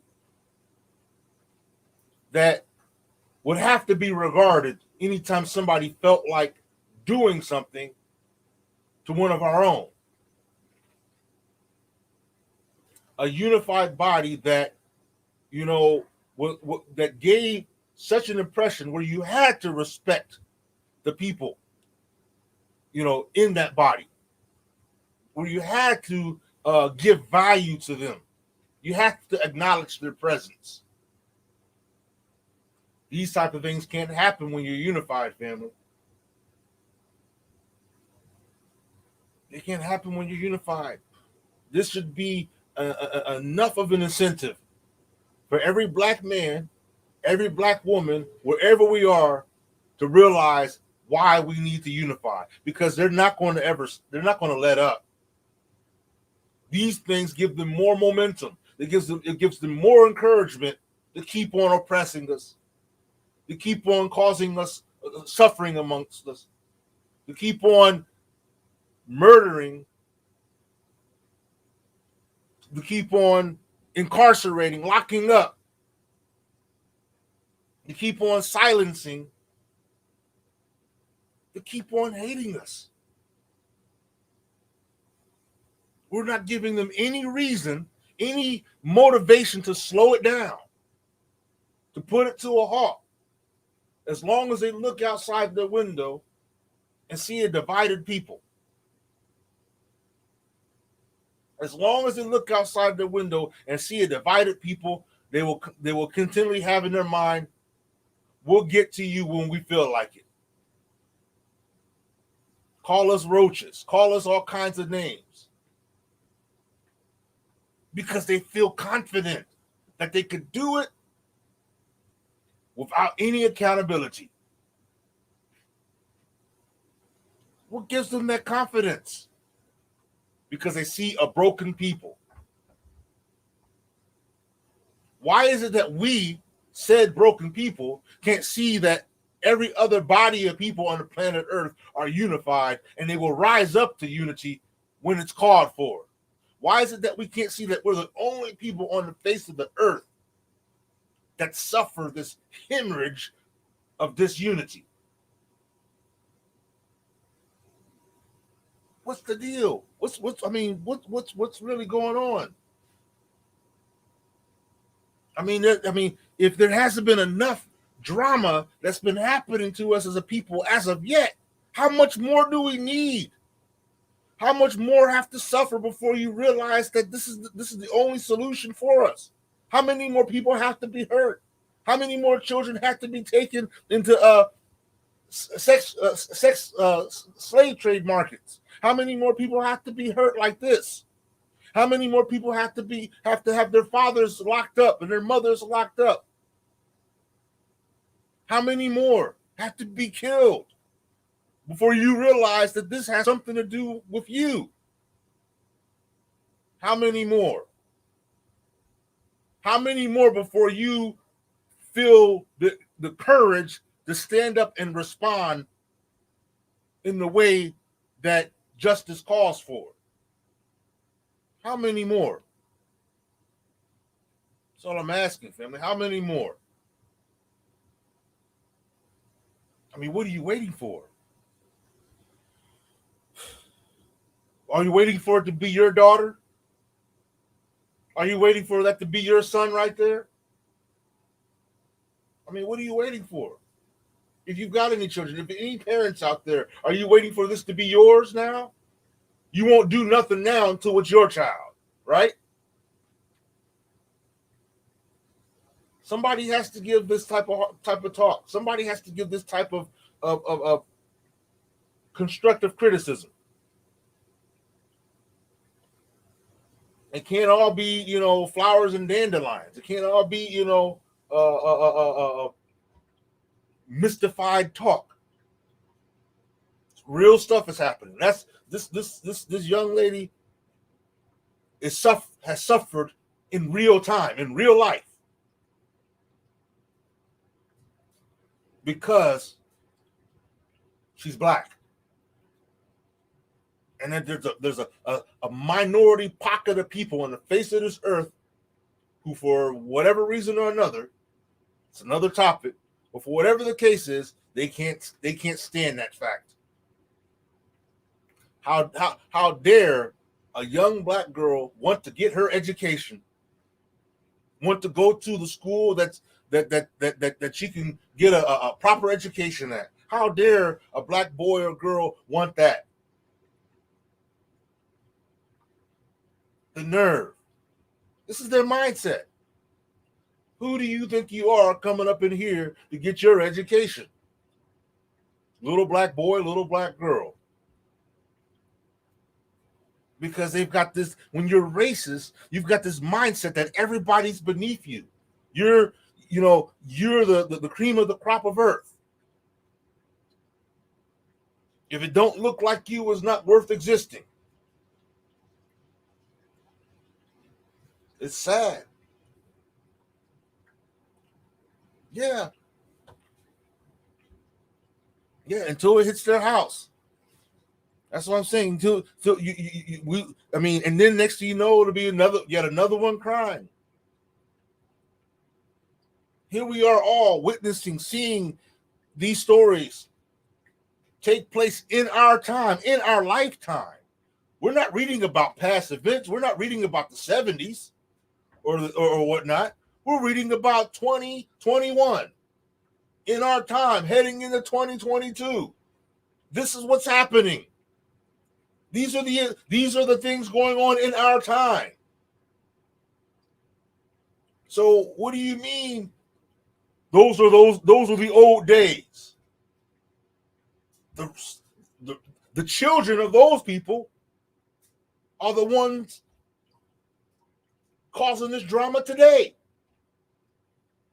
that would have to be regarded anytime somebody felt like doing something to one of our own. A unified body that, that gave such an impression where you had to respect the people, in that body, where you had to give value to them. You have to acknowledge their presence. These type of things can't happen when you're unified, family. They can't happen when you're unified. This should be enough of an incentive for every black man, every black woman, wherever we are, to realize why we need to unify. Because they're not going to let up. These things give them more momentum. It gives them more encouragement to keep on oppressing us, to keep on causing us suffering amongst us, to keep on murdering, to keep on incarcerating, locking up, to keep on silencing, to keep on hating us. We're not giving them any reason, any motivation to slow it down, to put it to a halt. As long as they look outside their window and see a divided people. As long as they look outside their window and see a divided people, they will continually have in their mind, we'll get to you when we feel like it. Call us roaches. Call us all kinds of names. Because they feel confident that they could do it without any accountability. What gives them that confidence? Because they see a broken people. Why is it that we, said broken people, can't see that every other body of people on the planet Earth are unified and they will rise up to unity when it's called for? Why is it that we can't see that we're the only people on the face of the earth that suffer this hemorrhage of disunity? What's the deal? What's really going on? I mean, if there hasn't been enough drama that's been happening to us as a people as of yet, how much more do we need? How much more have to suffer before you realize that this is the only solution for us? How many more people have to be hurt? How many more children have to be taken into sex slave trade markets? How many more people have to be hurt like this? How many more people have to have their fathers locked up and their mothers locked up? How many more have to be killed before you realize that this has something to do with you? How many more? How many more before you feel the courage to stand up and respond in the way that justice calls for? How many more? That's all I'm asking, family. How many more? I mean, what are you waiting for? Are you waiting for it to be your daughter? Are you waiting for that to be your son right there? I mean, what are you waiting for? If you've got any children, if any parents out there, are you waiting for this to be yours now? You won't do nothing now until it's your child, right? Somebody has to give this type of talk. Somebody has to give this type of constructive criticism. It can't all be, flowers and dandelions. It can't all be, mystified talk. Real stuff is happening. That's this young lady has suffered in real time, in real life, because she's black. And then there's a minority pocket of people on the face of this earth who, for whatever reason or another, it's another topic, but for whatever the case is, they can't stand that fact. How dare a young black girl want to get her education, want to go to the school that she can get a proper education at? How dare a black boy or girl want that? The nerve. This is their mindset. Who do you think you are coming up in here to get your education? Little black boy, little black girl. Because they've got this, when you're racist, you've got this mindset that everybody's beneath you. You're the cream of the crop of earth. If it don't look like you, it's not worth existing. It's sad. Yeah. Yeah, until it hits their house. That's what I'm saying. And then next thing you know, it'll be yet another one crying. Here we are all witnessing, seeing these stories take place in our time, in our lifetime. We're not reading about past events. We're not reading about the 70s or whatnot. We're reading about 2021 in our time, heading into 2022. This is what's happening. These are the things going on in our time. So what do you mean? Those are the old days. The children of those people are the ones causing this drama today.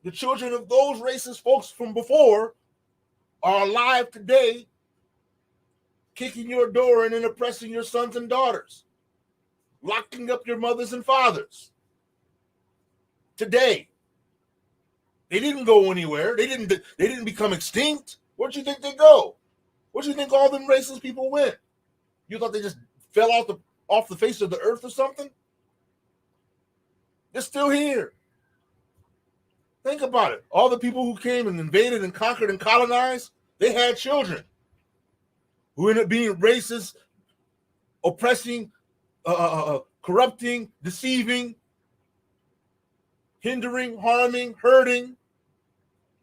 The children of those racist folks from before are alive today, kicking your door in and oppressing your sons and daughters, locking up your mothers and fathers. Today, they didn't go anywhere. They didn't become extinct. Where'd you think they go? Where'd you think all them racist people went? You thought they just fell off the face of the earth or something? They're still here. Think about it. All the people who came and invaded and conquered and colonized, they had children who ended up being racist, oppressing, corrupting, deceiving, hindering, harming, hurting,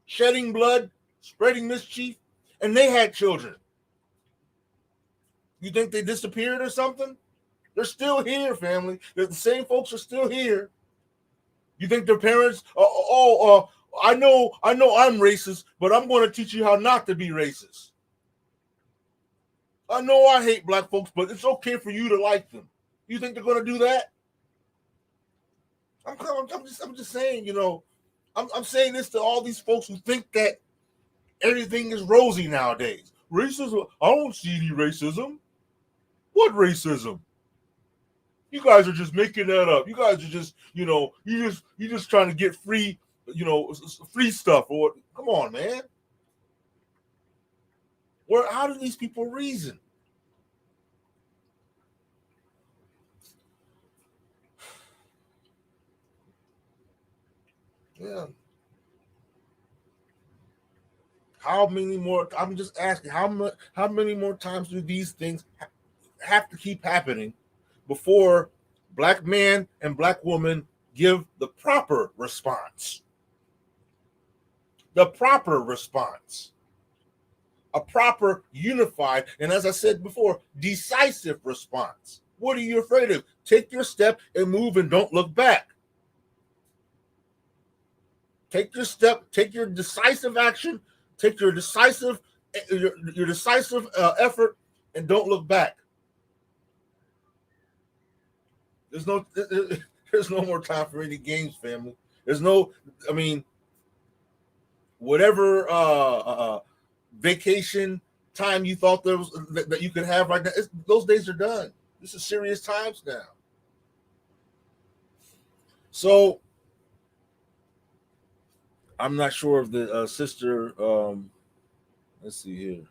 shedding blood, spreading mischief, and they had children. You think they disappeared or something? They're still here, family. The same folks are still here. You think their parents, I know I'm racist, but I'm going to teach you how not to be racist. I know I hate black folks, but it's okay for you to like them. You think they're going to do that? I'm just saying, I'm saying this to all these folks who think that everything is rosy nowadays. Racism, I don't see any racism. What racism? You guys are just making that up. You guys are just, you just trying to get free, free stuff. Or come on, man. How do these people reason? Yeah. How many more? I'm just asking. How many more times do these things have to keep happening before black man and black woman give the proper response? The proper response. A proper, unified, and as I said before, decisive response. What are you afraid of? Take your step and move and don't look back. Take your step, take your decisive action, take your decisive effort, and don't look back. There's no more time for any games, family. Whatever vacation time you thought there was that you could have right now, those days are done. This is serious times now. So I'm not sure if the sister, let's see here,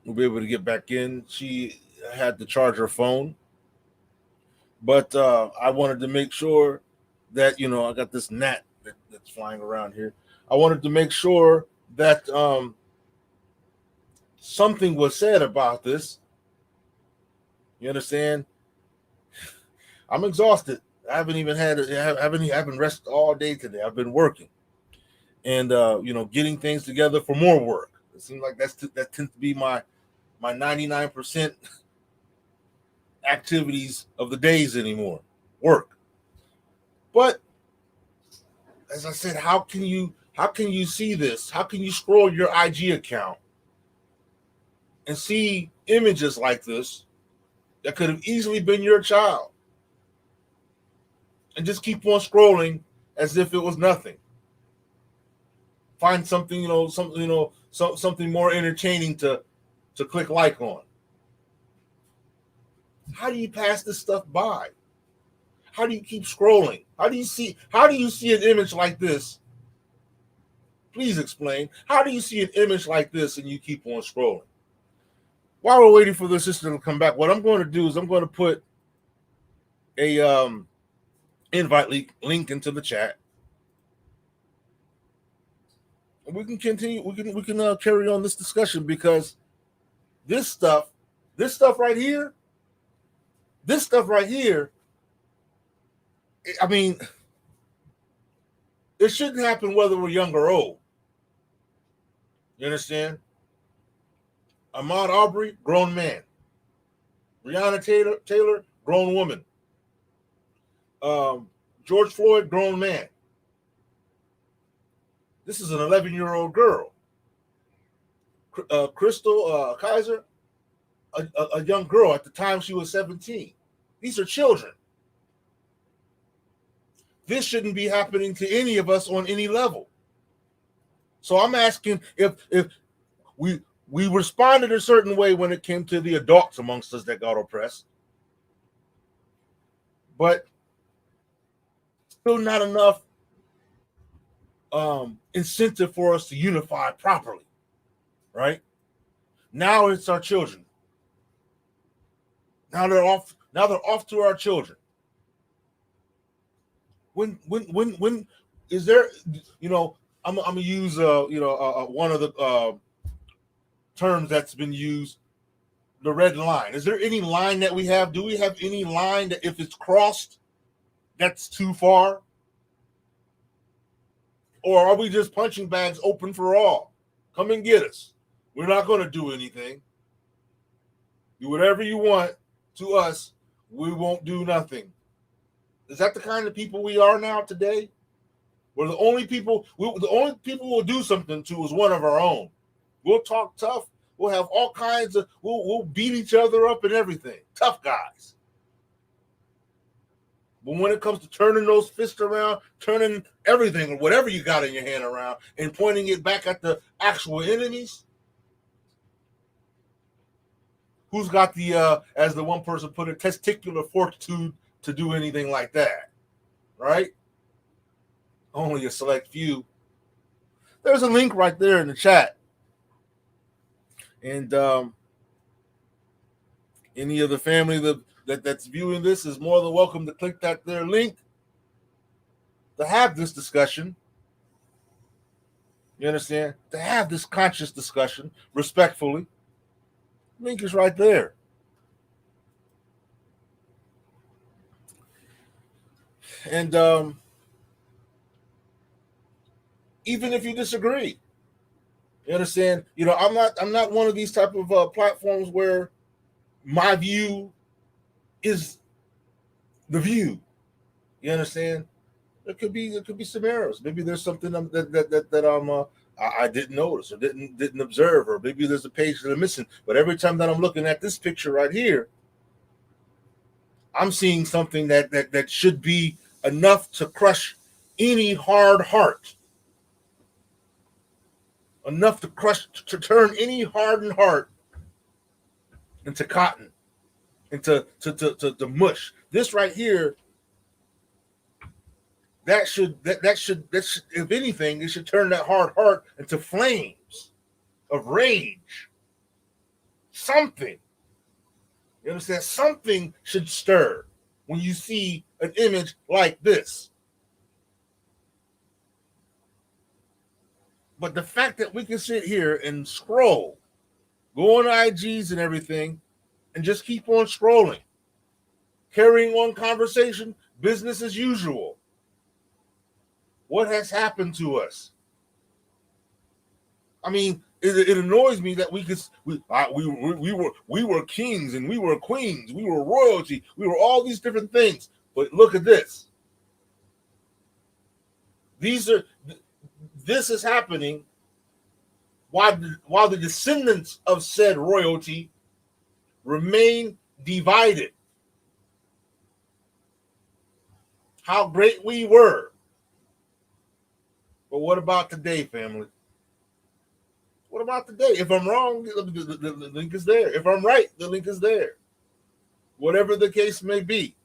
will be able to get back in. She had to charge her phone, but I wanted to make sure that I got this gnat that's flying around here. I wanted to make sure that something was said about this. You understand? I'm exhausted. I haven't rested all day today. I've been working, and getting things together for more work. It seems like that tends to be my 99% activities of the days anymore. Work. But as I said, how can you see this? How can you scroll your IG account and see images like this that could have easily been your child, and just keep on scrolling as if it was nothing? Find something, something more entertaining to click like on. How do you pass this stuff by? How do you keep scrolling? How do you see an image like this? Please explain. How do you see an image like this and you keep on scrolling? While we're waiting for the sister to come back, what I'm going to do is I'm going to put a invite link into the chat. We can continue. We can carry on this discussion, because this stuff right here. I mean, it shouldn't happen whether we're young or old. You understand? Ahmaud Arbery, grown man. Breonna Taylor, grown woman. George Floyd, grown man. This is an 11-year-old girl. Crystal Kaiser, a young girl. At the time, she was 17. These are children. This shouldn't be happening to any of us on any level. So I'm asking if We responded a certain way when it came to the adults amongst us that got oppressed, but still not enough incentive for us to unify properly, right? Now it's our children. Now they're off. Now they're off to our children. When is there? You know, I'm gonna use one of the terms that's been used, the red line. Is there any line that we have? Do we have any line that if it's crossed, that's too far? Or are we just punching bags open for all? Come and get us. We're not going to do anything. Do whatever you want to us. We won't do nothing. Is that the kind of people we are now today? We're the only people. The only people we'll do something to is one of our own. We'll talk tough. We'll have all kinds of. We'll beat each other up and everything. Tough guys. But when it comes to turning those fists around, turning everything or whatever you got in your hand around and pointing it back at the actual enemies, who's got the, as the one person put it, testicular fortitude to do anything like that, right? Only a select few. There's a link right there in the chat. And any of the family that's viewing this is more than welcome to click that there link to have this discussion. You understand? To have this conscious discussion respectfully. Link is right there. And even if you disagree, you understand? You know, I'm not one of these type of platforms where my view is the view. You understand? There could be some errors. Maybe there's something that I didn't notice or didn't observe, or maybe there's a page that I'm missing. But every time that I'm looking at this picture right here, I'm seeing something that should be enough to crush any hard heart, enough to turn any hardened heart into cotton, into to mush. This right here, that should if anything, it should turn that hard heart into flames of rage. Something. You understand? Something should stir when you see an image like this. But the fact that we can sit here and scroll, go on IGs and everything, and just keep on scrolling, carrying on conversation, business as usual. What has happened to us? I mean, it annoys me that we were kings and we were queens, we were royalty, we were all these different things. But look at this. This is happening while the descendants of said royalty remain divided. How great we were. But what about today, family? What about today? If I'm wrong, the link is there. If I'm right, the link is there. Whatever the case may be.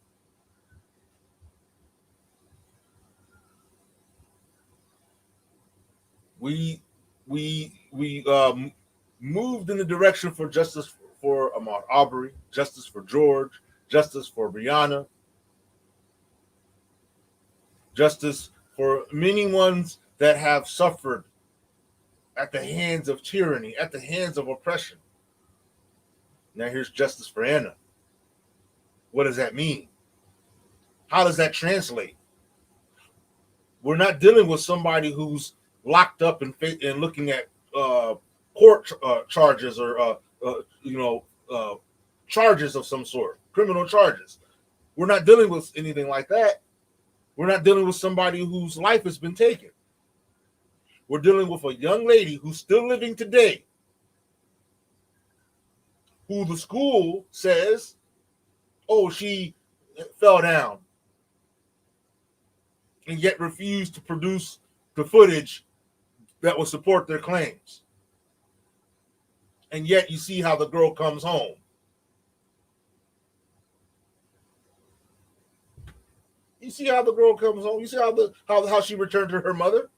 We moved in the direction for justice for Ahmaud Arbery, justice for George, justice for Breonna, justice for many ones that have suffered at the hands of tyranny, at the hands of oppression. Now here's justice for Anna. What does that mean? How does that translate? We're not dealing with somebody who's locked up and looking at court charges or charges of some sort, criminal charges. We're not dealing with anything like that. We're not dealing with somebody whose life has been taken. We're dealing with a young lady who's still living today, who the school says, oh, she fell down, and yet refused to produce the footage that will support their claims. And yet you see how the girl comes home. You see how the girl comes home. You see how she returned to her mother.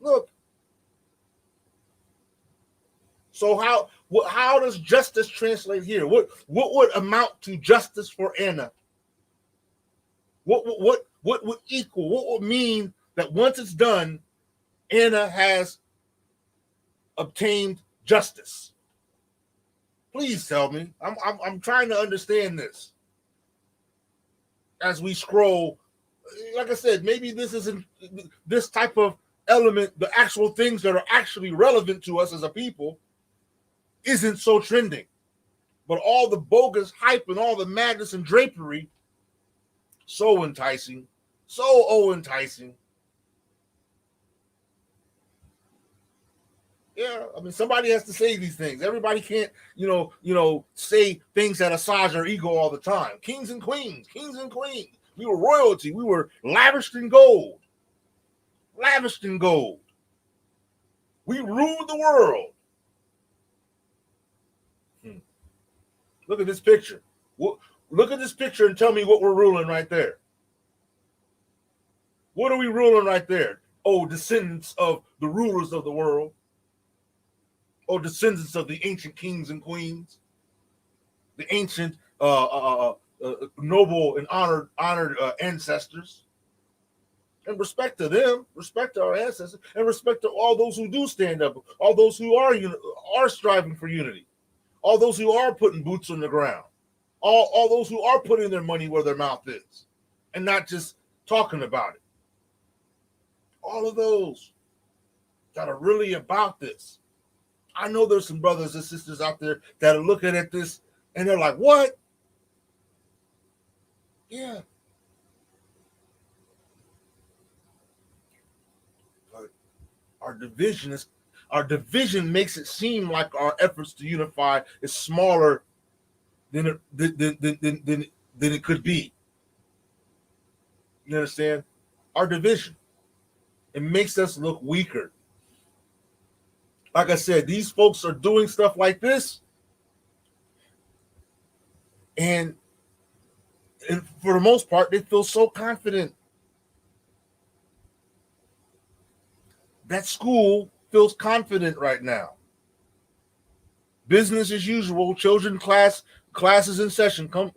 Look. So how does justice translate here? What would amount to justice for Anna? What would equal? What would mean that once it's done, Anna has obtained justice? Please tell me. I'm trying to understand this as we scroll. Like I said, maybe this isn't this type of element, the actual things that are actually relevant to us as a people, isn't so trending. But all the bogus hype and all the madness and drapery, so enticing, so enticing. Yeah, I mean, somebody has to say these things. Everybody can't, say things that massage our ego all the time. Kings and queens. We were royalty. We were lavished in gold. We ruled the world. Look at this picture. Look at this picture and tell me what we're ruling right there. What are we ruling right there? Oh, descendants of the rulers of the world. Oh, descendants of the ancient kings and queens. The ancient noble and honored ancestors. And respect to them, respect to our ancestors, and respect to all those who do stand up, all those who are striving for unity, all those who are putting boots on the ground, all those who are putting their money where their mouth is, and not just talking about it. All of those that are really about this. I know there's some brothers and sisters out there that are looking at this and they're like, what? Yeah. But our division makes it seem like our efforts to unify is smaller than it could be. You understand? Our division. It makes us look weaker. Like I said, these folks are doing stuff like this, and for the most part, they feel so confident. That school feels confident right now. Business as usual. Children classes in session. Come,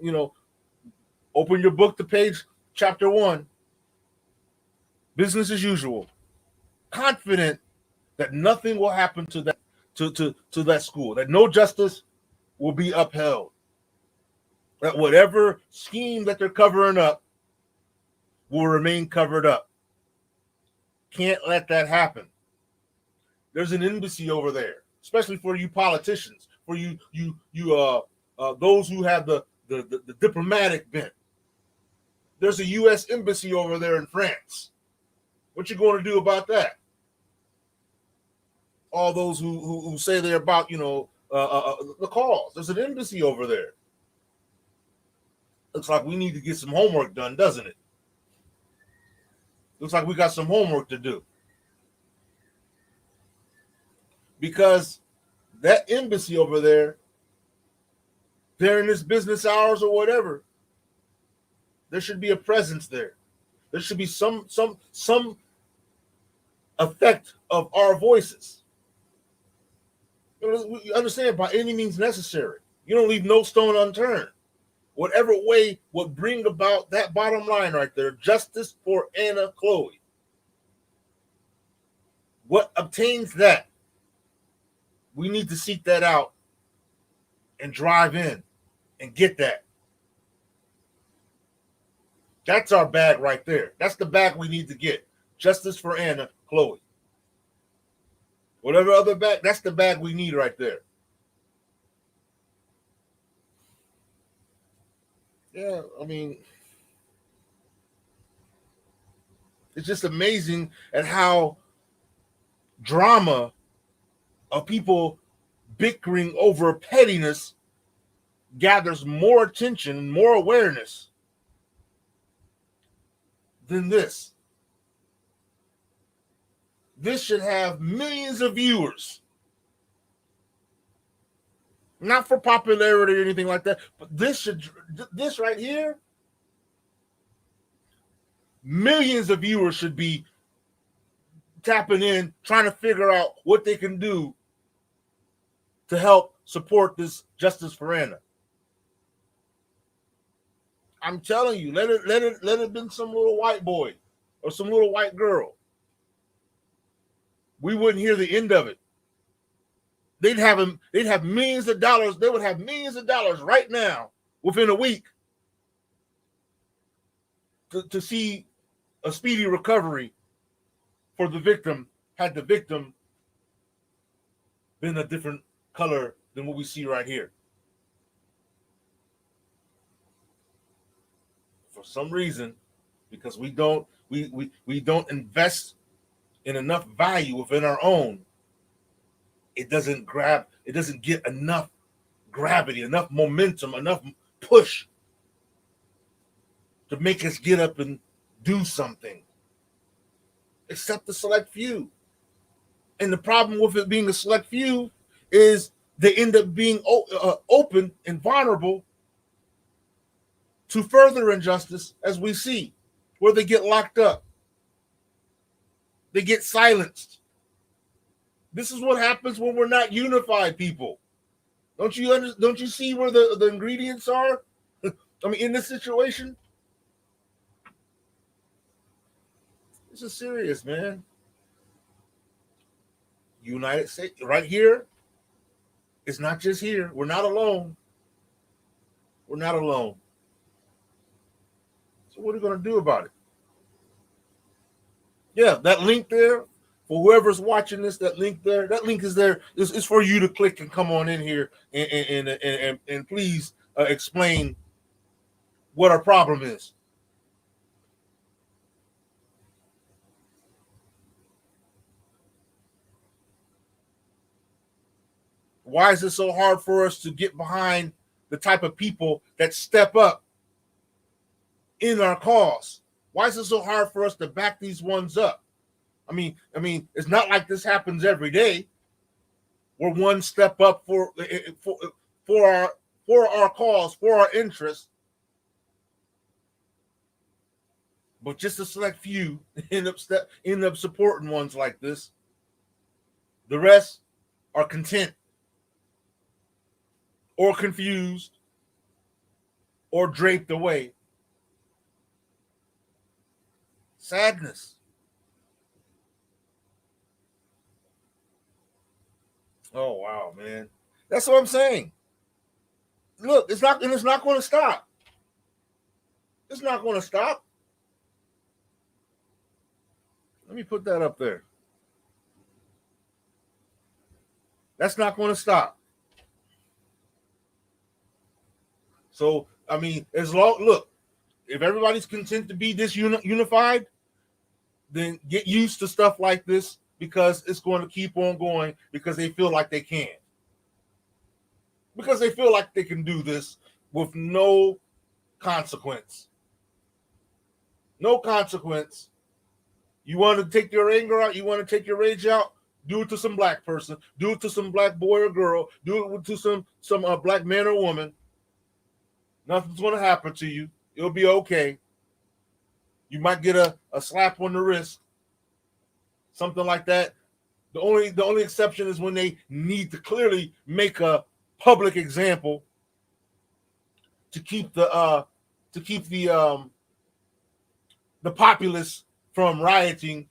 open your book to page chapter 1. Business as usual. Confident that nothing will happen to that school. That no justice will be upheld. That whatever scheme that they're covering up will remain covered up. Can't let that happen. There's an embassy over there, especially for you politicians, for you those who have the diplomatic bent. There's a U.S. embassy over there in France. What you going to do about that? All those who say they're about the cause. There's an embassy over there. Looks like we need to get some homework done, doesn't it? Looks like we got some homework to do. Because that embassy over there, during this business hours or whatever, there should be a presence there. There should be some effect of our voices. You understand, by any means necessary. You don't leave no stone unturned. Whatever way would bring about that bottom line right there, justice for Anna Chloe. What obtains that? We need to seek that out and drive in and get that. That's our bag right there. That's the bag we need to get. Justice for Anna Chloe. Whatever other bag, that's the bag we need right there. Yeah, I mean, it's just amazing at how drama of people bickering over pettiness gathers more attention and more awareness than this. This should have millions of viewers. Not for popularity or anything like that, but this right here, millions of viewers should be tapping in, trying to figure out what they can do to help support this justice for Anna. I'm telling you, let it been some little white boy or some little white girl. We wouldn't hear the end of it. They'd have millions of dollars. They would have millions of dollars right now within a week to see a speedy recovery for the victim, had the victim been a different color than what we see right here. For some reason, because we don't invest in enough value within our own, it doesn't get enough gravity, enough momentum, enough push to make us get up and do something. Except the select few. And the problem with it being a select few is they end up being open and vulnerable to further injustice, as we see, where they get locked up. They get silenced. This is what happens when we're not unified, people. Don't you see where the ingredients are? I mean, in this situation, this is serious, man. United States, right here. It's not just here. We're not alone. We're not alone. So what are we going to do about it? Yeah, that link there, for whoever's watching this, that link is there. It's for you to click and come on in here and please explain what our problem is. Why is it so hard for us to get behind the type of people that step up in our cause? Why is it so hard for us to back these ones up? I mean, it's not like this happens every day, where one step up for our cause, for our interests, but just a select few end up supporting ones like this. The rest are content, or confused, or draped away. Sadness. Oh wow, man. That's what I'm saying. Look, it's not going to stop. It's not going to stop. Let me put that up there. That's not going to stop. So, I mean, if everybody's content to be this unified, then get used to stuff like this, because it's going to keep on going, because they feel like they can. Because they feel like they can do this with no consequence. No consequence. You want to take your anger out, you want to take your rage out, do it to some black person, do it to some black boy or girl, do it to some black man or woman. Nothing's going to happen to you. It'll be okay. You might get a slap on the wrist, something like that. The only exception is when they need to clearly make a public example to keep the populace from rioting.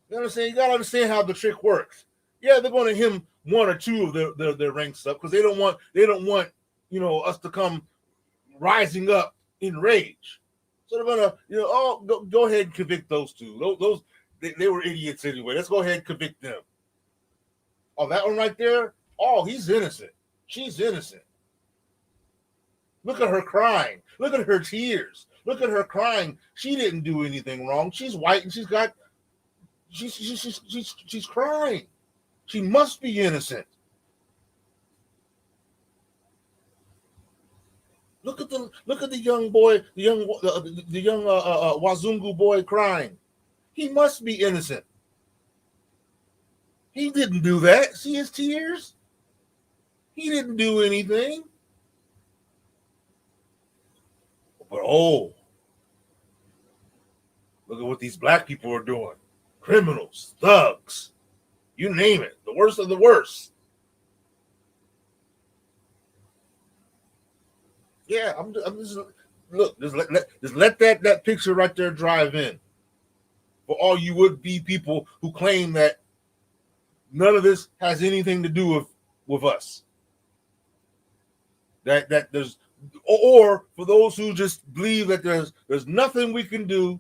You understand? You gotta understand how the trick works. Yeah, they're going to hem one or two of their ranks up, because they don't want us to come rising up in rage. So they're gonna go ahead and convict those two. Those they were idiots anyway. Let's go ahead and convict them. Oh, that one right there. Oh, he's innocent. She's innocent. Look at her crying. Look at her tears. Look at her crying. She didn't do anything wrong. She's white and she's crying. She must be innocent. Look at the young boy, the young Wazungu boy crying. He must be innocent. He didn't do that. See his tears? He didn't do anything. But oh, look at what these black people are doing. Criminals, thugs, you name it. The worst of the worst. Yeah, I'm just look, just let that picture right there drive in. For all you would-be people who claim that none of this has anything to do with us. That there's, or for those who just believe that there's nothing we can do,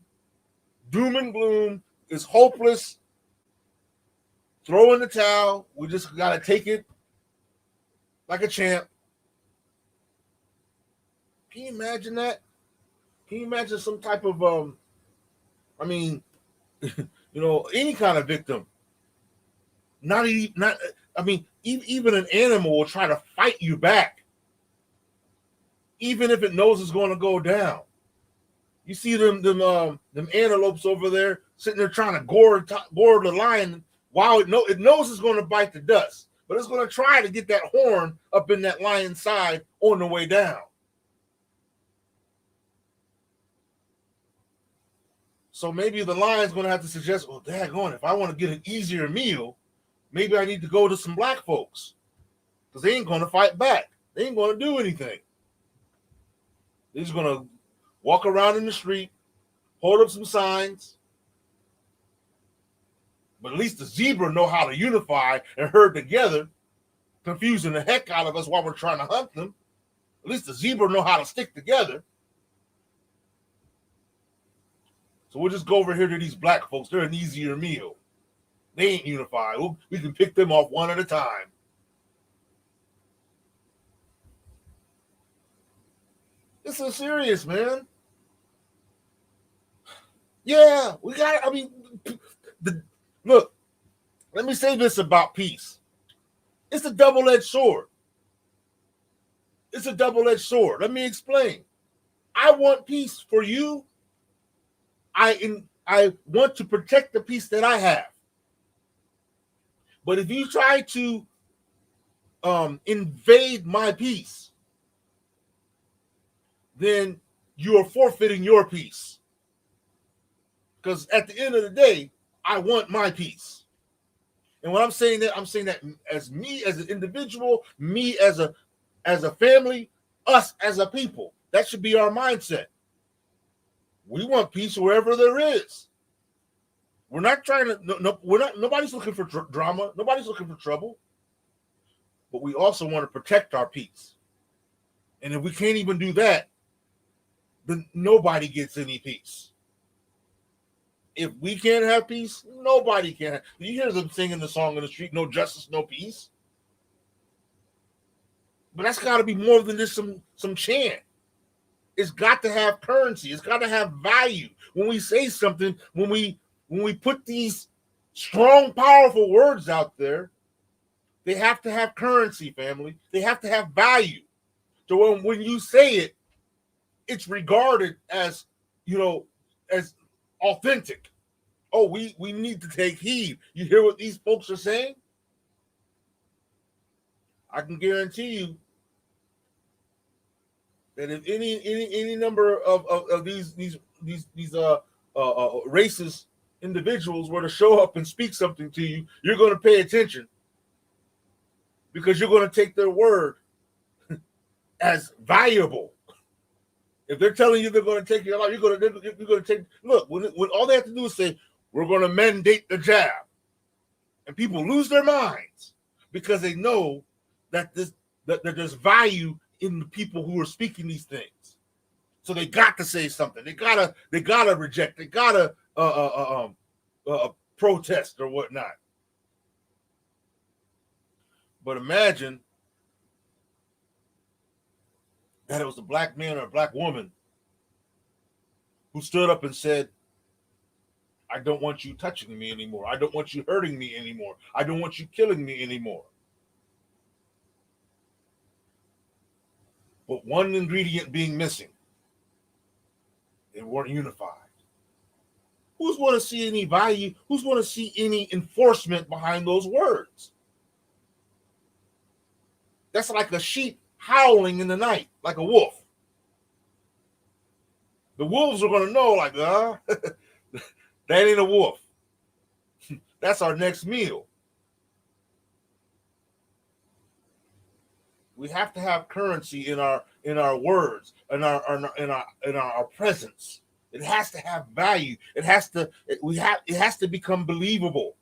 doom and gloom is hopeless, throw in the towel, we just gotta take it like a champ. Can you imagine that? Can you imagine some type of I mean, any kind of victim. Not I mean, even an animal will try to fight you back, even if it knows it's going to go down. You see them antelopes over there sitting there trying to gore the lion while it knows it's going to bite the dust, but it's going to try to get that horn up in that lion's side on the way down. So maybe the lion's going to have to suggest, well, daggone, if I want to get an easier meal, maybe I need to go to some black folks because they ain't going to fight back. They ain't going to do anything. They're just going to walk around in the street, hold up some signs. But at least the zebra know how to unify and herd together, confusing the heck out of us while we're trying to hunt them. At least the zebra know how to stick together. So we'll just go over here to these black folks. They're an easier meal. They ain't unified. We can pick them off one at a time. This is serious, man. Yeah, we got. I mean, look. Let me say this about peace. It's a double-edged sword. It's a double-edged sword. Let me explain. I want peace for you. I want to protect the peace that I have. But if you try to invade my peace, then you are forfeiting your peace. Because at the end of the day, I want my peace. And when I'm saying that as me as an individual, me as a family, us as a people. That should be our mindset. We want peace wherever there is. We're not trying to. Nobody's looking for drama. Nobody's looking for trouble. But we also want to protect our peace. And if we can't even do that, then nobody gets any peace. If we can't have peace, nobody can. You hear them singing the song in the street, no justice, no peace. But that's got to be more than just some chant. It's got to have currency. It's got to have value. When we say something, when we put these strong, powerful words out there, they have to have currency, family. They have to have value. So when you say it, it's regarded as, as authentic. Oh, we need to take heed. You hear what these folks are saying? I can guarantee you that if any number of these racist individuals were to show up and speak something to you, you're going to pay attention because you're going to take their word as valuable. If they're telling you they're going to take your life, you're going to take. Look, when all they have to do is say, "We're going to mandate the jab," and people lose their minds because they know that that there's value in the people who are speaking these things. So they got to say something. They gotta reject. They gotta protest or whatnot. But imagine that it was a black man or a black woman who stood up and said, I don't want you touching me anymore. I don't want you hurting me anymore. I don't want you killing me anymore. But one ingredient being missing, they weren't unified. Who's going to see any value? Who's going to see any enforcement behind those words? That's like a sheep howling in the night, like a wolf. The wolves are going to know, like, that ain't a wolf. That's our next meal. We have to have currency in our words, in our presence. It has to have value. It has to become believable.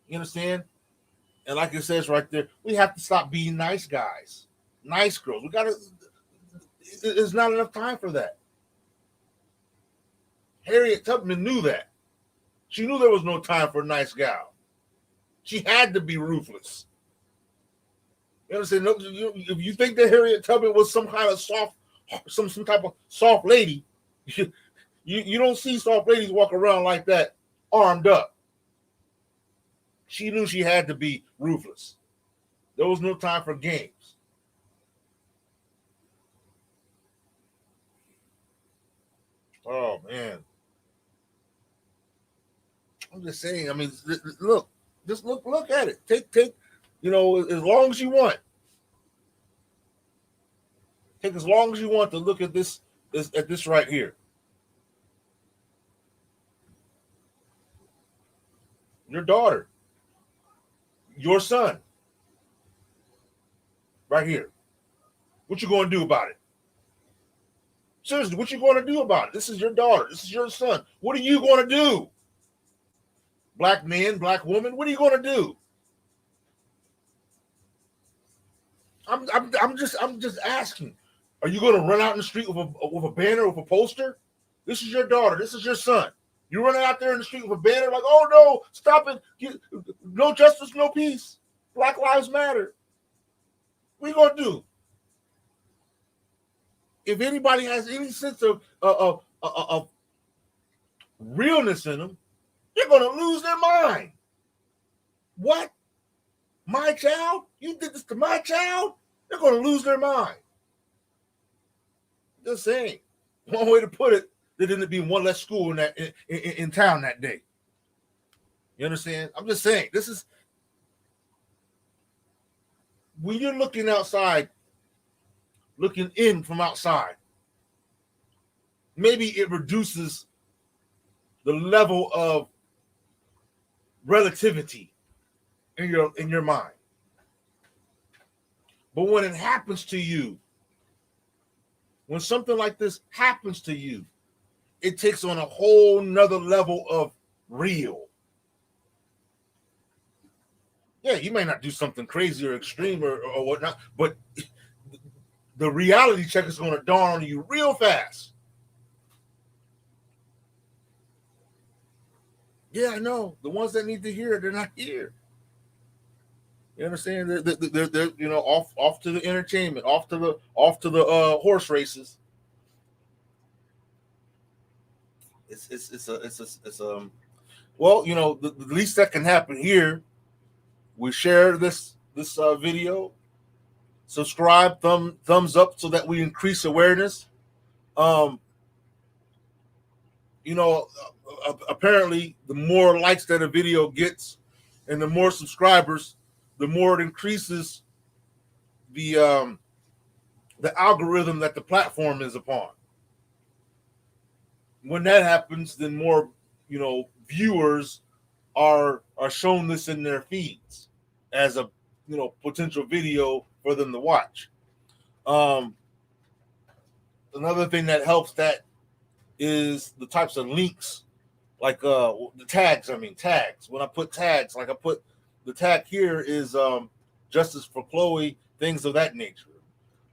You understand? And like it says right there, we have to stop being nice guys, nice girls. We gotta. There's not enough time for that. Harriet Tubman knew that. She knew there was no time for a nice gal. She had to be ruthless. You understand? If you think that Harriet Tubman was some kind of soft, some type of soft lady, you don't see soft ladies walk around like that, armed up. She knew she had to be ruthless. There was no time for games. Oh man, I'm just saying. I mean, look, just look at it. Take, as long as you want. Take as long as you want to look at this right here. Your daughter, your son, right here. What you going to do about it? Seriously, what you going to do about it? This is your daughter. This is your son. What are you going to do? Black man, black woman, what are you going to do? I'm just asking. Are you going to run out in the street with a banner, with a poster? This is your daughter. This is your son. You're running out there in the street with a banner like, oh no, stop it. No justice, no peace. Black Lives Matter. What are you going to do? If anybody has any sense of realness in them, they're going to lose their mind. What? My child? You did this to my child? They're going to lose their mind. Just saying. One way to put it, there didn't be one less school in town that day. You understand? I'm just saying. This is when you're looking outside, looking in from outside. Maybe it reduces the level of relativity in your mind. But when it happens to you, when something like this happens to you, it takes on a whole nother level of real. Yeah, you may not do something crazy or extreme or whatnot, but the reality check is going to dawn on you real fast. Yeah, I know. The ones that need to hear it, they're not here. You understand? They're off to the entertainment, off to the horse races. Well, the least that can happen here. We share this video, subscribe, thumbs up so that we increase awareness. Apparently, the more likes that a video gets, and the more subscribers, the more it increases the algorithm that the platform is upon. When that happens, then more viewers are shown this in their feeds as a potential video for them to watch. Another thing that helps that is the types of links, like the tags. Tags. When I put tags, like I put the tag here is justice for Chloe, things of that nature.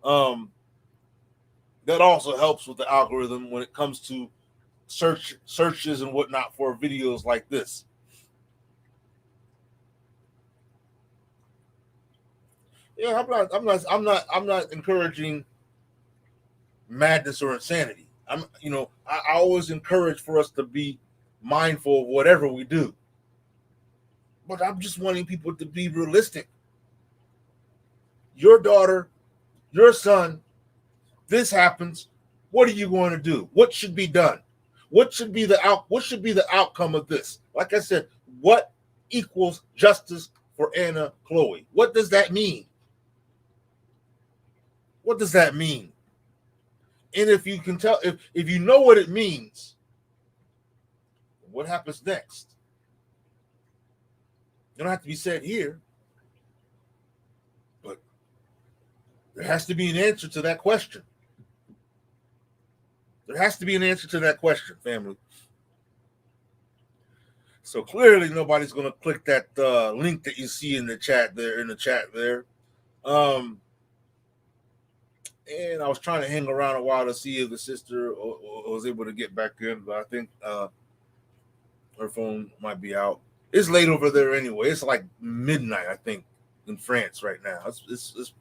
That also helps with the algorithm when it comes to searches and whatnot for videos like this. Yeah, I'm not encouraging madness or insanity. I always encourage for us to be mindful of whatever we do. But I'm just wanting people to be realistic. Your daughter, your son, this happens. What are you going to do? What should be done? What should be the outcome of this? Like I said, what equals justice for Anna Chloe. What does that mean? What does that mean? And if you can tell, if you know what it means, what happens next? You don't have to be said here, but there has to be an answer to that question. There has to be an answer to that question, family. So clearly, nobody's going to click that link that you see in the chat there. And I was trying to hang around a while to see if the sister was able to get back in, but I think her phone might be out. It's late over there anyway. It's like midnight, I think, in France right now. It's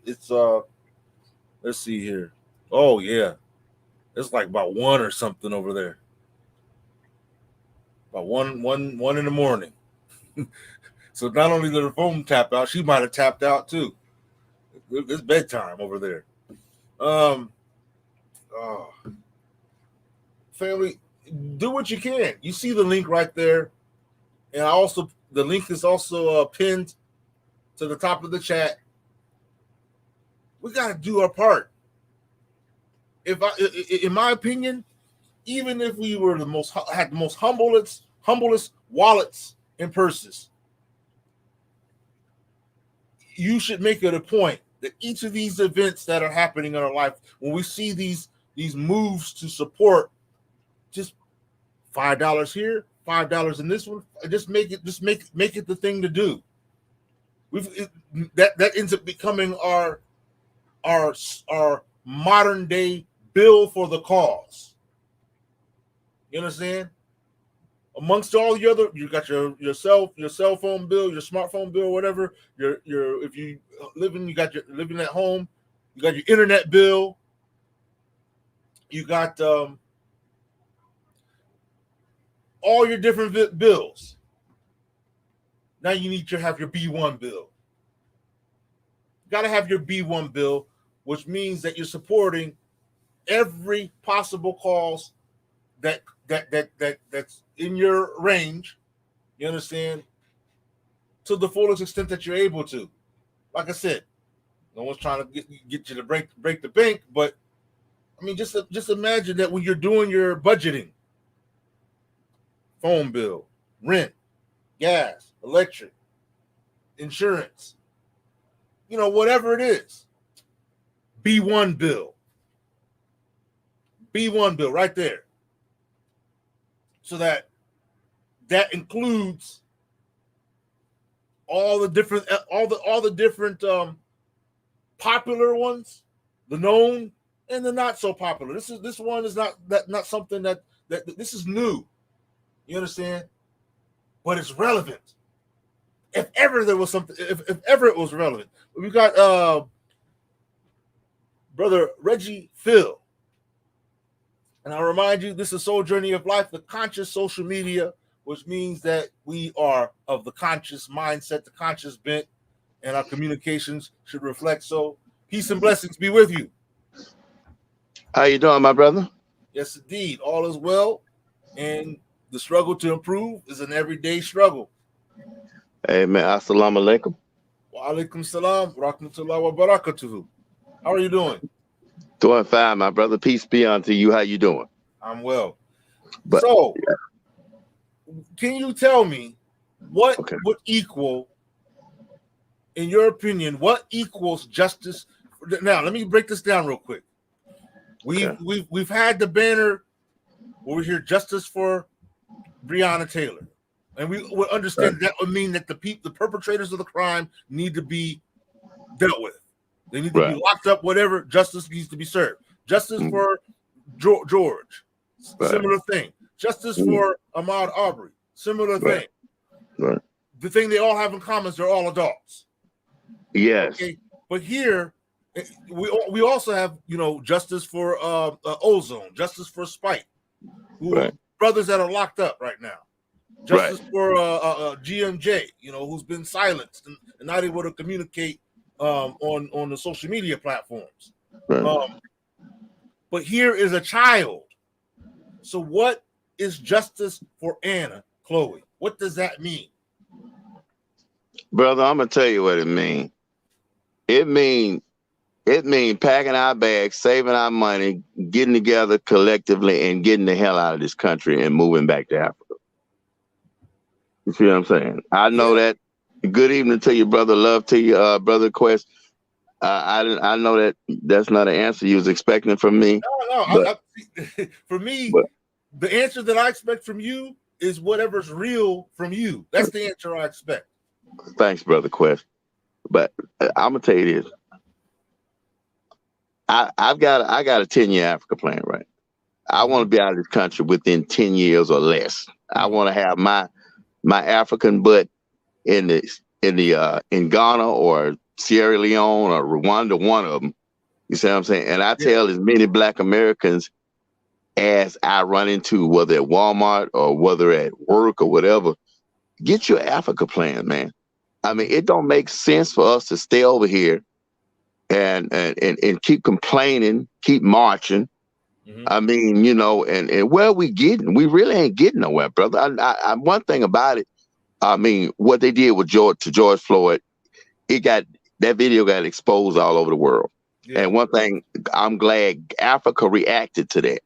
let's see here. Oh yeah, it's like about 1 or something over there. About one in the morning. So not only did her phone tap out, she might have tapped out too. It's bedtime over there. Family, do what you can. You see the link right there, and the link is also pinned to the top of the chat. We got to do our part. In my opinion, even if we were had the most humblest wallets and purses, you should make it a point that each of these events that are happening in our life, when we see these moves to support, just $5 here, $5 in this one, just make it the thing to do. That ends up becoming our modern day bill for the cause. You understand? Amongst all the other, you got your cell phone bill, your smartphone bill, whatever. If you living at home, you got your internet bill. You got all your different bills. Now you need to have your B1 bill. You got to have your B1 bill, which means that you're supporting every possible cause that's in your range, you understand, to the fullest extent that you're able to. Like I said, no one's trying to get you to break the bank, but I mean, just imagine that when you're doing your budgeting, phone bill, rent, gas, electric, insurance, whatever it is, B1 bill right there. So that includes all the different popular ones, the known and the not so popular. This one is not something that this is new. You understand? But it's relevant. If ever there was something, if ever it was relevant, we got Brother Reggie Phil. And I'll remind you, this is Soul Journey of Life, the conscious social media, which means that we are of the conscious mindset, the conscious bent, and our communications should reflect so. Peace and blessings be with you. How you doing, my brother? Yes, indeed. All is well. And the struggle to improve is an everyday struggle. Amen. Assalamu alaikum. Wa alaikum salam. Rahmatullah wa barakatuhu. How are you doing? Doing fine, my brother. Peace be unto you. How you doing? I'm well. So, can you tell me what would equal, in your opinion, what equals justice? Now, let me break this down real quick. We've had the banner where we hear justice for Breonna Taylor, and we would understand that would mean that the perpetrators of the crime need to be dealt with. They need to be locked up, whatever. Justice needs to be served. Justice for George, similar thing. Justice for Ahmaud Arbery, similar thing. Right. The thing they all have in common is they're all adults. Yes. Okay, but here we also have justice for Ozone, justice for Spike, who are brothers that are locked up right now. Justice for GMJ, who's been silenced and not able to communicate on the social media platforms. But here is a child. So what is justice for Anna Chloe? What does that mean? Brother, I'm gonna tell you what it means. It means packing our bags, saving our money, getting together collectively, and getting the hell out of this country and moving back to Africa. You see what I'm saying? I know that. Good evening to you, brother. Love to you, brother Quest. I know that that's not an answer you was expecting from me. No. But, For me, the answer that I expect from you is whatever's real from you. That's the answer I expect. Thanks, brother Quest. But I'm gonna tell you this. I got a 10-year Africa plan, right? I want to be out of this country within 10 years or less. I want to have my African butt in Ghana or Sierra Leone or Rwanda, one of them. You see what I'm saying? And I tell as many Black Americans as I run into, whether at Walmart or whether at work or whatever, get your Africa plan, man. I mean, it don't make sense for us to stay over here and keep complaining, keep marching. I mean, you know, and where are we getting? We really ain't getting nowhere, brother. I one thing about it, I mean, what they did with George Floyd, that video got exposed all over the world. Yeah. And one thing, I'm glad Africa reacted to that.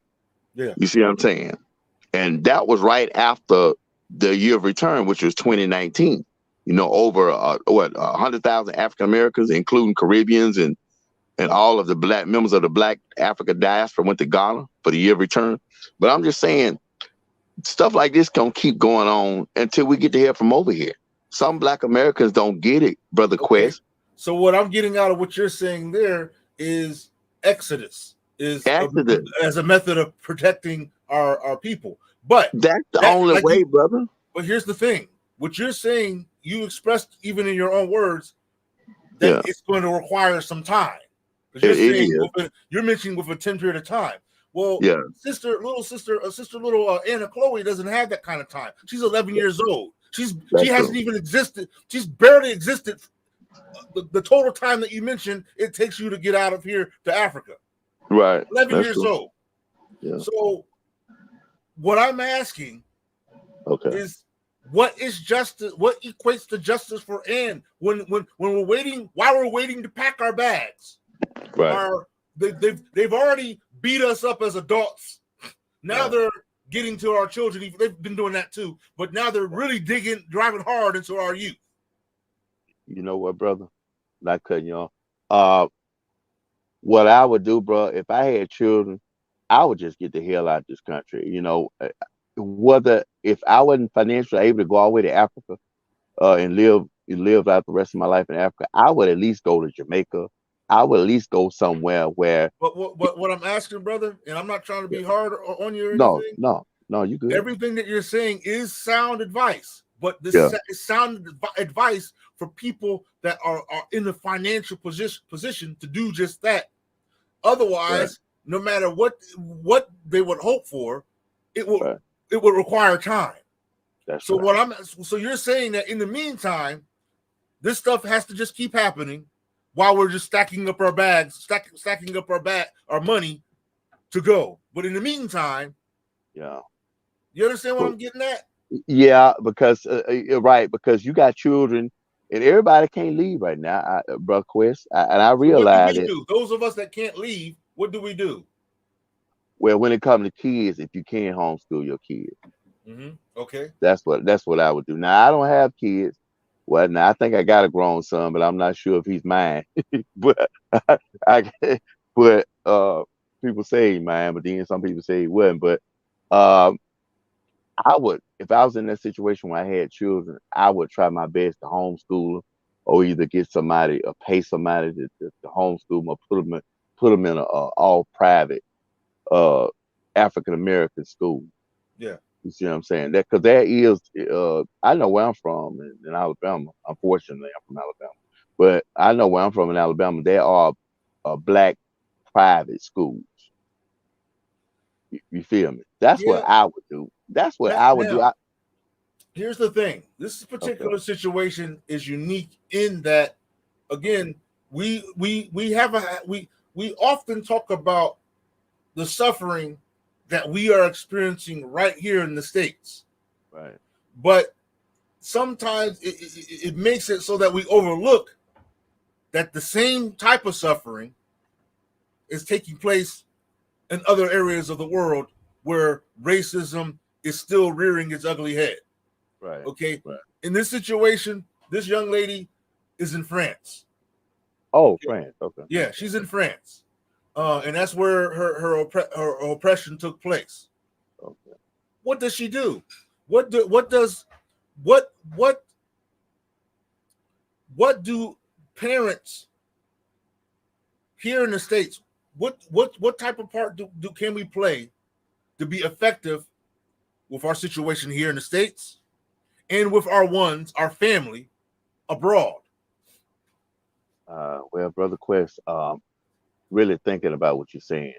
Yeah. You see what I'm saying? And that was right after the year of return, which was 2019. You know, over 100,000 African Americans, including Caribbeans and all of the Black members of the Black Africa diaspora, went to Ghana for the year of return. But I'm just saying, stuff like this gonna keep going on until we get to hear from over here. Some Black Americans don't get it, brother Quest. So what I'm getting out of what you're saying there is Exodus as a method of protecting our people. But that's the only way, brother. But here's the thing: what you're saying, you expressed even in your own words that it's going to require some time. Because you're mentioning with a 10 period of time. Well, sister little Anna Chloe doesn't have that kind of time. She's 11 years old. She hasn't even existed. She's barely existed. The total time that you mentioned it takes you to get out of here to Africa. Right. 11 years old. Yeah. So what I'm asking is what is justice? What equates to justice for Anne when we're waiting, while we're waiting to pack our bags? Right. They've already beat us up as adults. Now they're getting to our children. They've been doing that too, but now they're really driving hard into our youth. You know what, brother? Not cutting you off. What I would do, bro, if I had children, I would just get the hell out of this country. You know, if I wasn't financially able to go all the way to Africa and live out the rest of my life in Africa, I would at least go to Jamaica. I would at least go somewhere where. But what I'm asking, brother, and I'm not trying to be hard on you or anything. No, you good. Everything that you're saying is sound advice, but this is sound advice for people that are in the financial position to do just that. Otherwise, no matter what they would hope for, it would require time. So you're saying that in the meantime, this stuff has to just keep happening while we're just stacking up our bags, stacking up our money to go. But in the meantime, you understand what I'm getting at? Yeah, because you're right, because you got children and everybody can't leave right now, Brother Quest. And I realize it. Those of us that can't leave, what do we do? Well, when it comes to kids, if you can't homeschool your kids, okay, that's what I would do. Now I don't have kids. Well, now I think I got a grown son, but I'm not sure if he's mine. But people say he's mine, but then some people say he wasn't. But I would, if I was in that situation where I had children, I would try my best to homeschool them, or either get somebody or pay somebody to homeschool them, or put them in a all private African American school. Yeah, you see what I'm saying? That because there is, I know where I'm from in Alabama. Unfortunately, I'm from Alabama, but I know where I'm from in Alabama. There are Black private schools. You feel me? That's what I would do. That's what I would do. Here's the thing. This particular situation is unique in that, again, we often talk about the suffering that we are experiencing right here in the States. Right. But sometimes it makes it so that we overlook that the same type of suffering is taking place in other areas of the world where racism is still rearing its ugly head. Right. Okay. Right. In this situation, this young lady is in France. Oh, Okay. France. Okay. Yeah, she's in France. And that's where her oppression took place. Okay. What does she do? What do parents here in the States, what type of part can we play to be effective with our situation here in the States and with our family abroad? Well, Brother Quest, really thinking about what you're saying.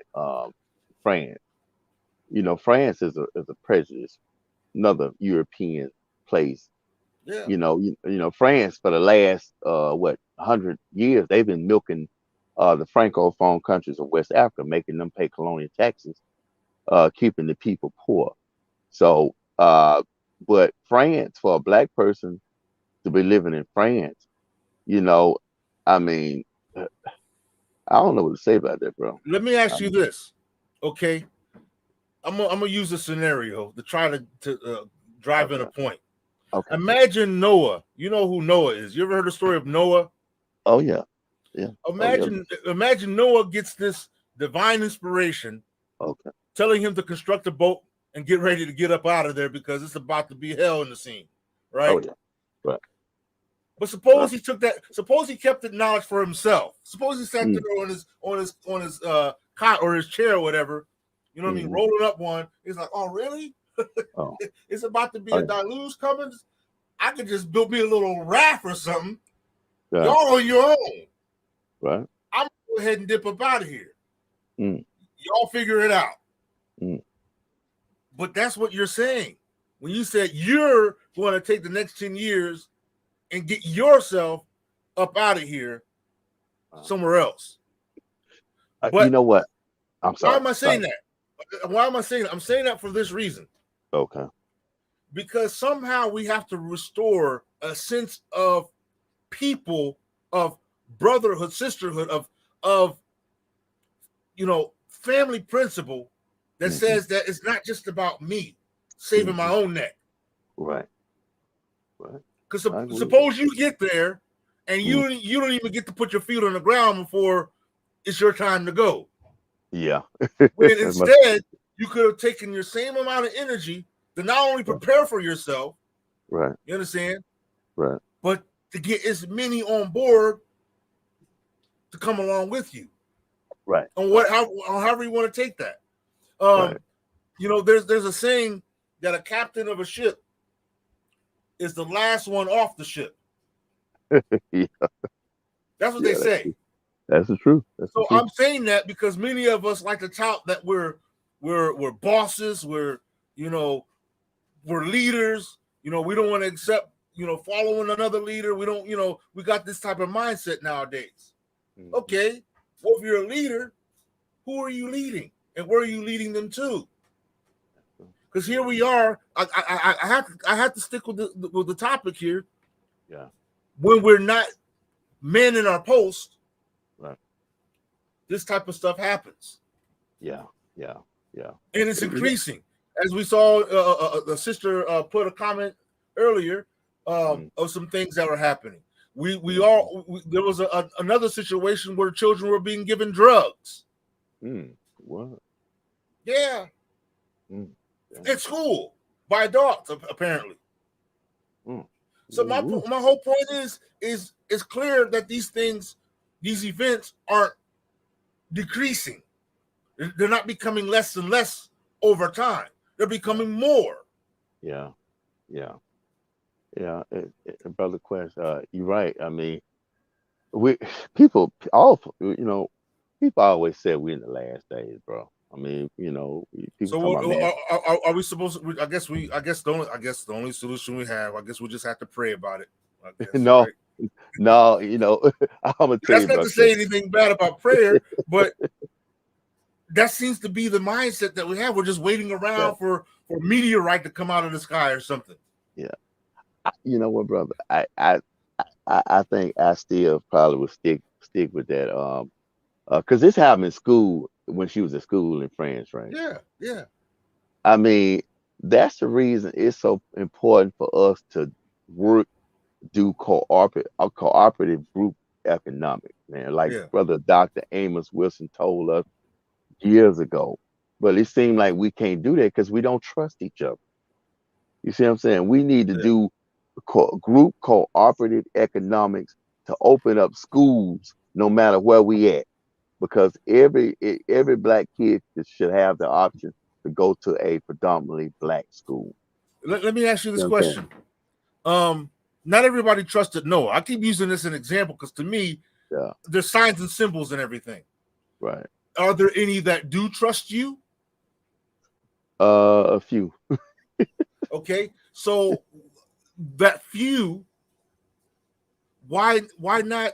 France, France is a prejudice, another European place. Yeah. France for the last 100 years, they've been milking the Francophone countries of West Africa, making them pay colonial taxes, keeping the people poor. So, but France, for a black person to be living in France, I mean, I don't know what to say about that, bro. Let me ask you this, okay? I'm gonna use a scenario to try to drive in a point. Okay. Imagine Noah. You know who Noah is. You ever heard the story of Noah? Oh yeah. Yeah. Imagine Noah gets this divine inspiration, Okay. telling him to construct a boat and get ready to get up out of there because it's about to be hell in the scene, right? Oh yeah. Right. But suppose he took that. Suppose he kept the knowledge for himself. Suppose he sat there on his cot or his chair or whatever. You know what I mean? Rolling up one. He's like, "Oh, really? Oh. It's about to be a deluge coming. I could just build me a little raft or something. Yeah. Y'all on your own. Right. I'm gonna go ahead and dip up out of here. Y'all figure it out." But that's what you're saying when you said you're going to take the next 10 years and get yourself up out of here somewhere else. But you know what? I'm sorry. Why am I saying that? Why am I saying that? I'm saying that for this reason. Okay. Because somehow we have to restore a sense of people, of brotherhood, sisterhood, of family principle that says that it's not just about me saving my own neck. Right. Right. Because suppose you get there and you don't even get to put your feet on the ground before it's your time to go. Yeah. When instead you could have taken your same amount of energy to not only prepare for yourself, right? You understand? Right. But to get as many on board to come along with you. Right. On however you want to take that. Right. There's a saying that a captain of a ship is the last one off the ship. Yeah. That's what they say. That's the truth. I'm saying that because many of us like to tout that we're bosses, we're leaders. We don't want to accept, following another leader. We don't, we got this type of mindset nowadays. Okay, well, if you're a leader, who are you leading, and where are you leading them to? Because here we are. I have to stick with the topic here. Yeah. When we're not men in our post, right, this type of stuff happens. Yeah. Yeah. Yeah. And it's increasing. As we saw, the sister put a comment earlier of some things that were happening. There was another situation where children were being given drugs. What? Yeah. At school by adults, apparently. So my whole point is clear that these events aren't decreasing. They're not becoming less and less over time. They're becoming more. Yeah. Brother Quest, you're right. I mean, people always say we're in the last days, bro. I mean, people. So are we supposed to? I guess the only solution we have. I guess we just have to pray about it. No, right? No, I'm gonna tell you. That's not to say anything bad about prayer, but that seems to be the mindset that we have. We're just waiting around for a meteorite to come out of the sky or something. Yeah, You know what, brother? I think I still probably would stick with that. Because this happened in school when she was at school in France, right? Yeah, yeah, I mean, that's the reason it's so important for us to work, do cooperative group economics, man. Like yeah. brother Dr. Amos Wilson told us years ago. But it seemed like we can't do that because we don't trust each other. You see what I'm saying? We need to Yeah. do group cooperative economics to open up schools no matter where we at, because every black kid should have the option to go to a predominantly black school. Let me ask you You this know what I'm saying? question. Not everybody trusted Noah. I keep using this as an example because to me, Yeah, there's signs and symbols and everything. right. Are there any that do trust you? A few. Okay, so that few, why not,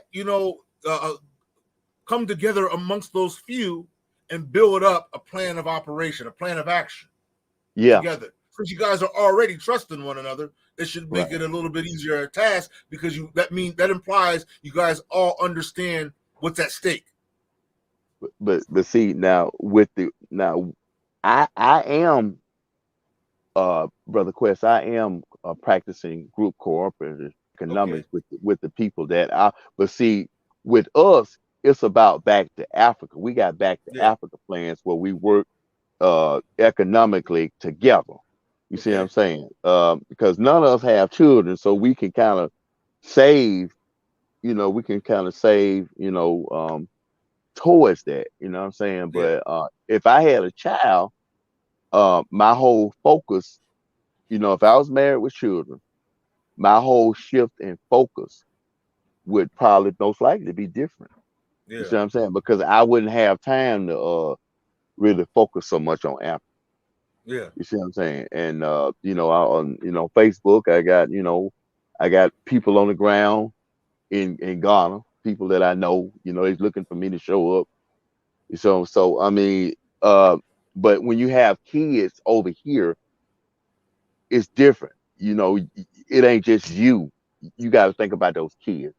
come together amongst those few and build up a plan of operation, a plan of action Yeah, together? Since you guys are already trusting one another, it should make right. it a little bit easier a task because that implies you guys all understand what's at stake. But see now I am brother Quest, I am practicing group cooperative Okay. economics with the people that I. But see, with us, it's about back to Africa. We got back to Yeah. Africa plans where we work economically together. You see what I'm Okay. saying? Because none of us have children, so we can kind of save. We can kind of save. Towards that. You know what I'm saying? Yeah. But if I had a child, my whole focus, if I was married with children, my whole shift in focus would probably most likely be different. You Yeah. see what I'm saying? Because I wouldn't have time to really focus so much on Apple. Yeah. You see what I'm saying? And on Facebook, I got people on the ground in Ghana, people that I know. They're looking for me to show up. So I mean, uh, but when you have kids over here, it's different. It ain't just you. You got to think about those kids.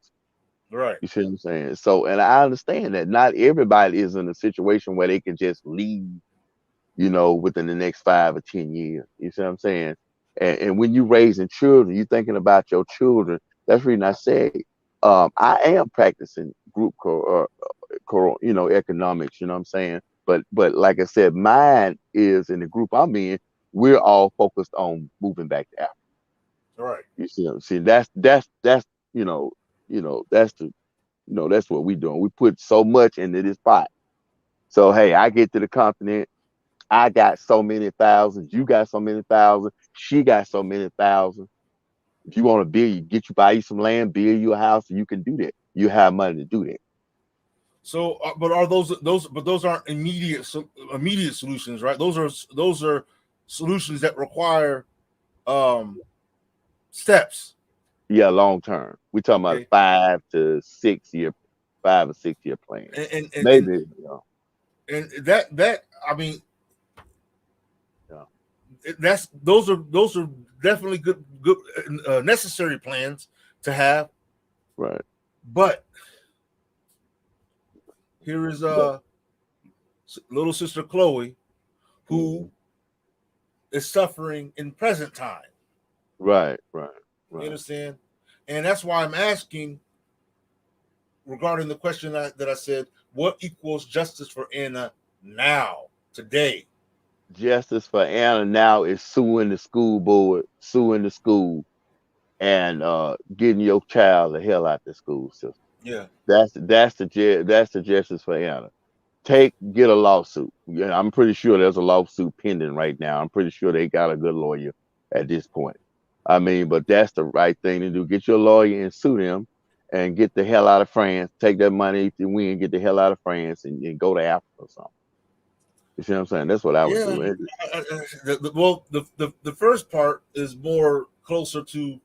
Right. You see what I'm saying? So, and I understand that not everybody is in a situation where they can just leave, within the next 5 or 10 years. You see what I'm saying? And when you raising children, you thinking about your children. That's the reason I say, I am practicing group economics. You know what I'm saying? But like I said, mine is in the group I'm in. We're all focused on moving back to Africa. Right. You see what I'm saying? That's you know that's the that's what we doing. We put so much into this pot. So hey, I get to the continent. I got so many thousands. You got so many thousands. She got so many thousands. If you want to build, buy you some land, build you a house, you can do that. You have money to do that. So, but are those aren't immediate solutions, right? Those are solutions that require um steps. Yeah, long term. We talking about Okay. 5 or 6 year plan. And and and, Maybe, and that I mean, yeah, those are definitely good necessary plans to have. right. But here is But little sister Chloe, who mhm. is suffering in present time. Right, right, You right. understand? And that's why I'm asking regarding the question that I said, what equals justice for Anna now, today? Justice for Anna now is suing the school board, suing the school, and getting your child the hell out the school system. Yeah. That's the justice for Anna. Get a lawsuit. Yeah, I'm pretty sure there's a lawsuit pending right now. I'm pretty sure they got a good lawyer at this point. I mean, but that's the right thing to do. Get your lawyer and sue them and get the hell out of France. Take that money if you win, get the hell out of France and go to Africa or something. You see what I'm saying? That's what I would Yeah. do. Well, the first part is more closer to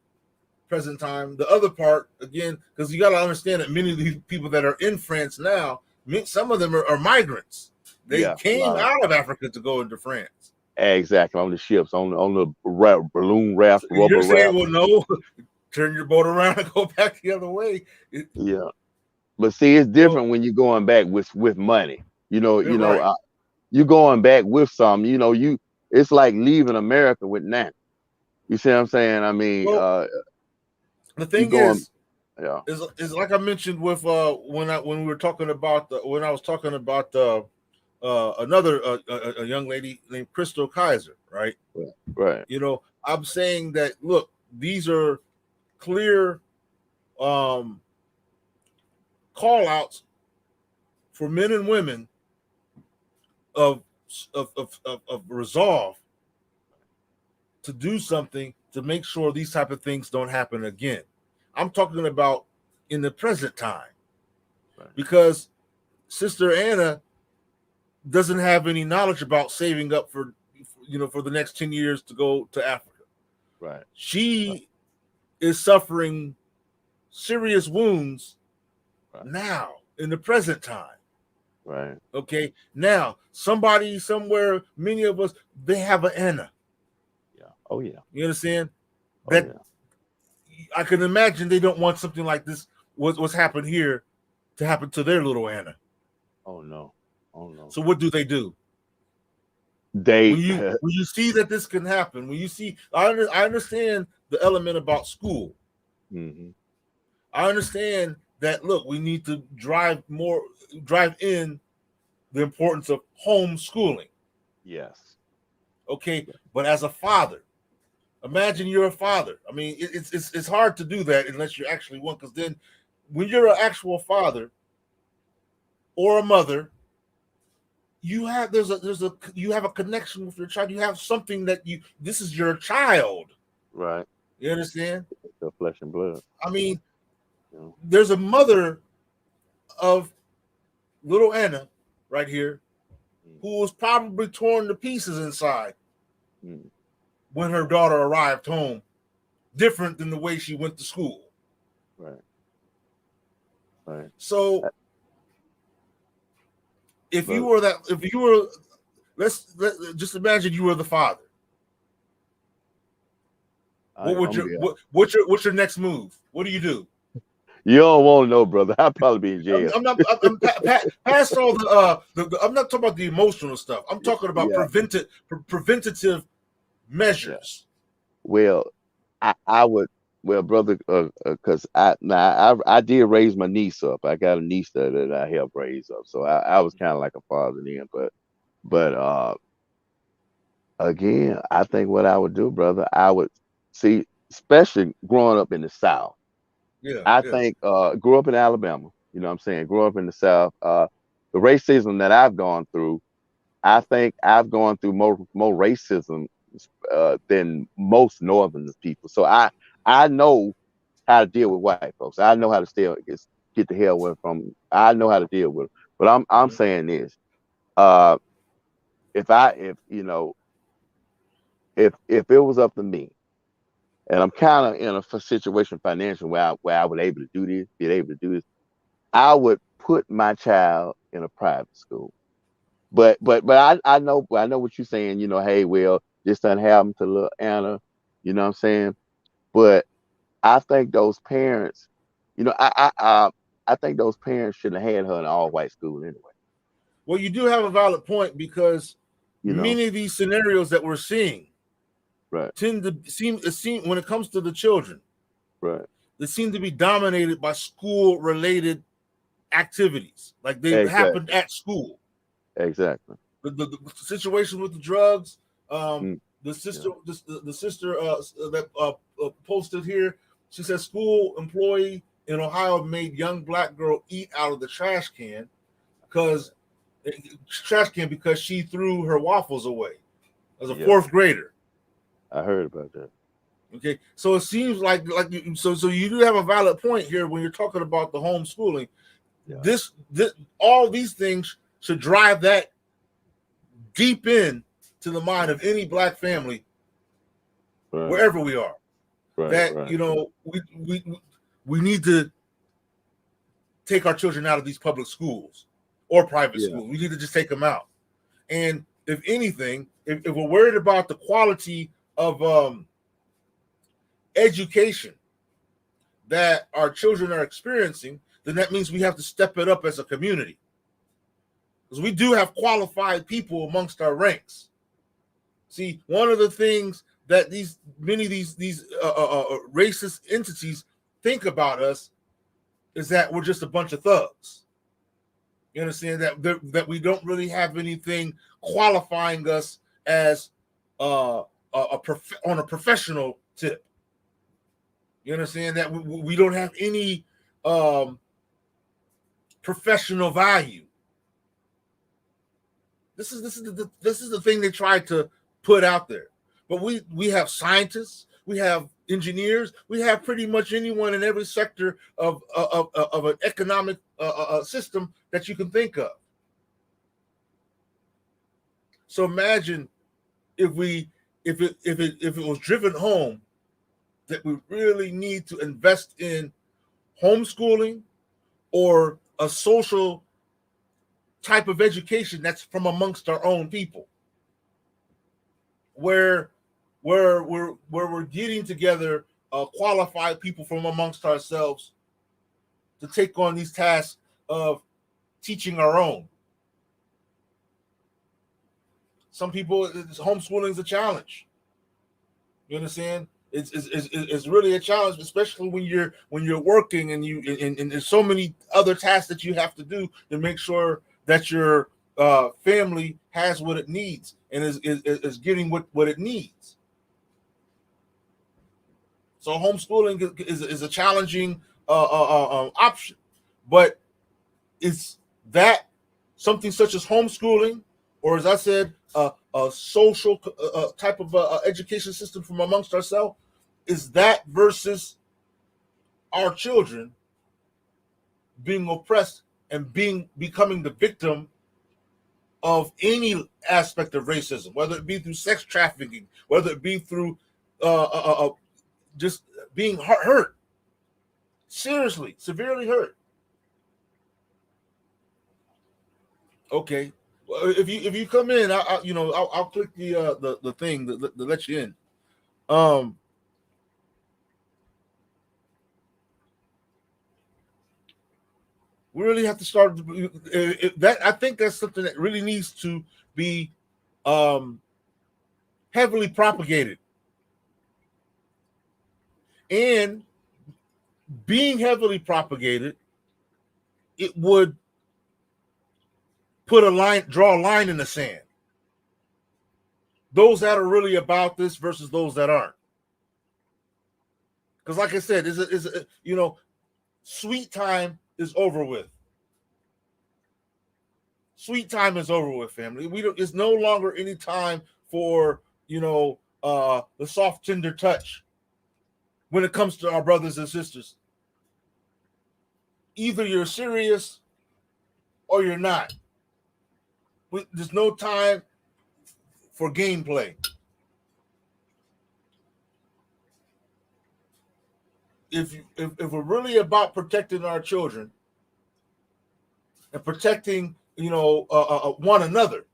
present time. The other part, again, because you got to understand that many of these people that are in France now, some of them are migrants. They Yeah, a came lot of out of Africa to go into France. exactly, on the ships, on the balloon raft, So you're rubber saying, raft. well, no, turn your boat around and go back the other way. Yeah, but see, it's Well, different when you're going back with money. you're right. You're going back with some. It's like leaving America with nothing. You see what I'm saying? I mean, Well, the you thing going, yeah, is like I mentioned with when we were talking about when I was talking about another a young lady named Crystal Kaiser, right? right, I'm saying that look, these are clear um, call outs for men and women of of resolve to do something to make sure these type of things don't happen again. I'm talking about in the present time right, because Sister Anna doesn't have any knowledge about saving up for for the next 10 years to go to Africa. right, She is suffering serious wounds right, now in the present time. right. Okay. Now, somebody somewhere, many of us, they have an Anna. Yeah. Oh yeah. You understand? Oh That yeah. I can imagine they don't want something like this, what's happened here, to happen to their little Anna. Oh no. Oh no. So what do they do? They. When you see that this can happen, when you see, I understand the element about school. hmm I understand that. Look, we need to drive in the importance of homeschooling. Yes. Okay, but as a father, imagine you're a father. I mean, it's hard to do that unless you're actually one. Because then, when you're an actual father or a mother, you have you have a connection with your child. You have something that this is your child. Right. You understand? The flesh and blood. I mean, You know? there's a mother of little Anna right here who was probably torn to pieces inside Mm. when her daughter arrived home, different than the way she went to school. Right. Right. So if you But were just imagine you were the father. What would I'm your yeah. what's your next move? What do you do? You don't want to know, brother. I'll probably be in jail. I'm not. I'm past all I'm not talking about the emotional stuff. I'm talking about Yeah. preventative Yeah. measures. Well, I would. Well, brother, because I did raise my niece up. I got a niece that I helped raise up, so I was kind of like a father then. But again, I think what I would do, brother, I would see, especially growing up in the South. Yeah, I yeah. think grew up in Alabama. You know what I'm saying? Grew up in the South. The racism that I've gone through, I think I've gone through more racism than most Northern people. So I know how to deal with white folks. I know how to get the hell away from 'em. I know how to deal with them. But I'm Mm-hmm. saying this. Uh, if if it was up to me, and I'm kind of in a situation financially where I would be able to do this, I would put my child in a private school. But I know what you're saying. Hey, well, this doesn't happen to little Anna. You know what I'm saying? But I think those parents, I think those parents should have had her in all white school anyway. Well, you do have a valid point because You know, many of these scenarios that we're seeing right, tend to seem when it comes to the children, right, they seem to be dominated by school related activities, like they happened exactly, at school. exactly. The situation with the drugs, Mm, the yeah, sister the sister that posted here, she said school employee in Ohio made young black girl eat out of the because trash can because she threw her waffles away as a yeah. fourth grader. I heard about that. Okay, so it seems so you do have a valid point here when you're talking about the homeschooling. Yeah, This all these things should drive that deep in to the mind right, of any black family right, wherever we are. right, That right. we need to take our children out of these public schools or private Yeah, schools. We need to just take them out. And if anything, if we're worried about the quality of education that our children are experiencing, then that means we have to step it up as a community. Because we do have qualified people amongst our ranks. See, one of the things that many of these racist entities think about us is that we're just a bunch of thugs. You understand that we don't really have anything qualifying us as on a professional tip. You understand that we don't have any professional value. This is the thing they tried to put out there. But we have scientists, we have engineers, we have pretty much anyone in every sector of an economic system that you can think of. So imagine if it was driven home that we really need to invest in homeschooling or a social type of education that's from amongst our own people, where we're getting together qualified people from amongst ourselves to take on these tasks of teaching our own. Some people, homeschooling is a challenge. You understand? It's really a challenge, especially when you're working and there's so many other tasks that you have to do to make sure that your family has what it needs and is getting what it needs. So homeschooling is a challenging option, but is that something such as homeschooling, or as I said, a social type of education system from amongst ourselves? Is that versus our children being oppressed and becoming the victim of any aspect of racism, whether it be through sex trafficking, whether it be through just being hurt, seriously, severely hurt? Okay, well, if you come in, I'll click the thing that let you in. We really have to start that. I think that's something that really needs to be heavily propagated, and being heavily propagated, it would draw a line in the sand. Those that are really about this versus those that aren't. Because, like I said, sweet time is over with. Sweet time is over with, family. It's no longer any time for the soft, tender touch when it comes to our brothers and sisters. Either you're serious or you're not. There's no time for gameplay. If we're really about protecting our children and protecting one another,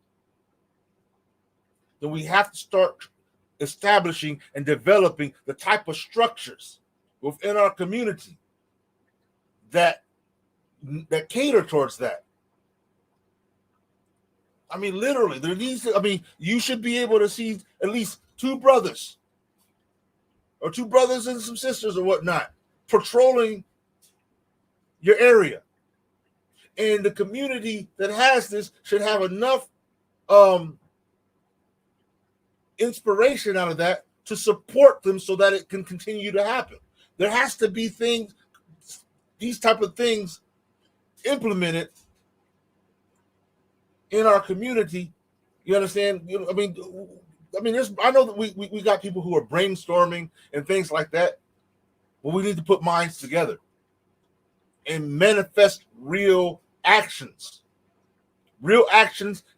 then we have to start establishing and developing the type of structures within our community that cater towards that. I mean, literally, you should be able to see at least two brothers and some sisters or whatnot patrolling your area. And the community that has this should have enough inspiration out of that to support them so that it can continue to happen. There has to be these type of things implemented in our community. You understand? I know that we got people who are brainstorming and things like that, but we need to put minds together and manifest real actions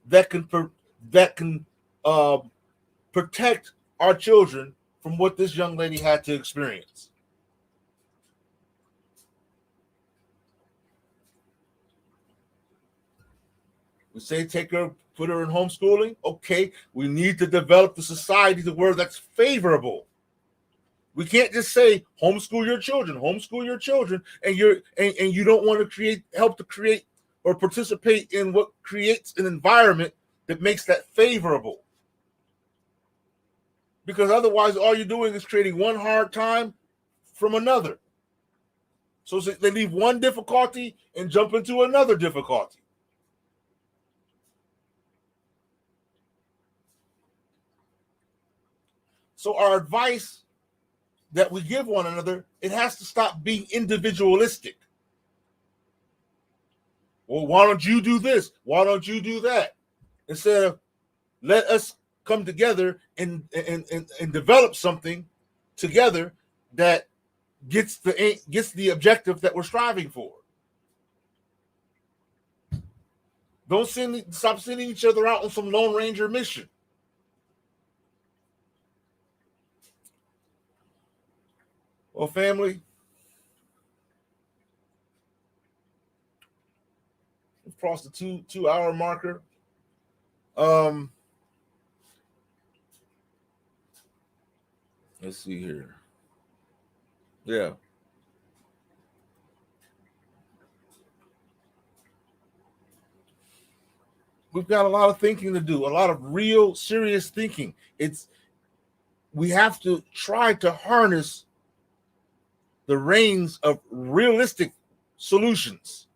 that can protect our children from what this young lady had to experience. We say take her put her in homeschooling. Okay, we need to develop the society to where that's favorable. We can't just say homeschool your children, and you don't want to help to create or participate in what creates an environment that makes that favorable. Because otherwise, all you're doing is creating one hard time from another. So they leave one difficulty and jump into another difficulty. So our advice that we give one another, it has to stop being individualistic. Well, why don't you do this? Why don't you do that? Instead of let us come together and develop something together that gets the objective that we're striving for. Don't stop sending each other out on some Lone Ranger mission. Well, family, we've crossed the two-hour marker. Let's see here. Yeah. We've got a lot of thinking to do, a lot of real serious thinking. We have to try to harness the reins of realistic solutions.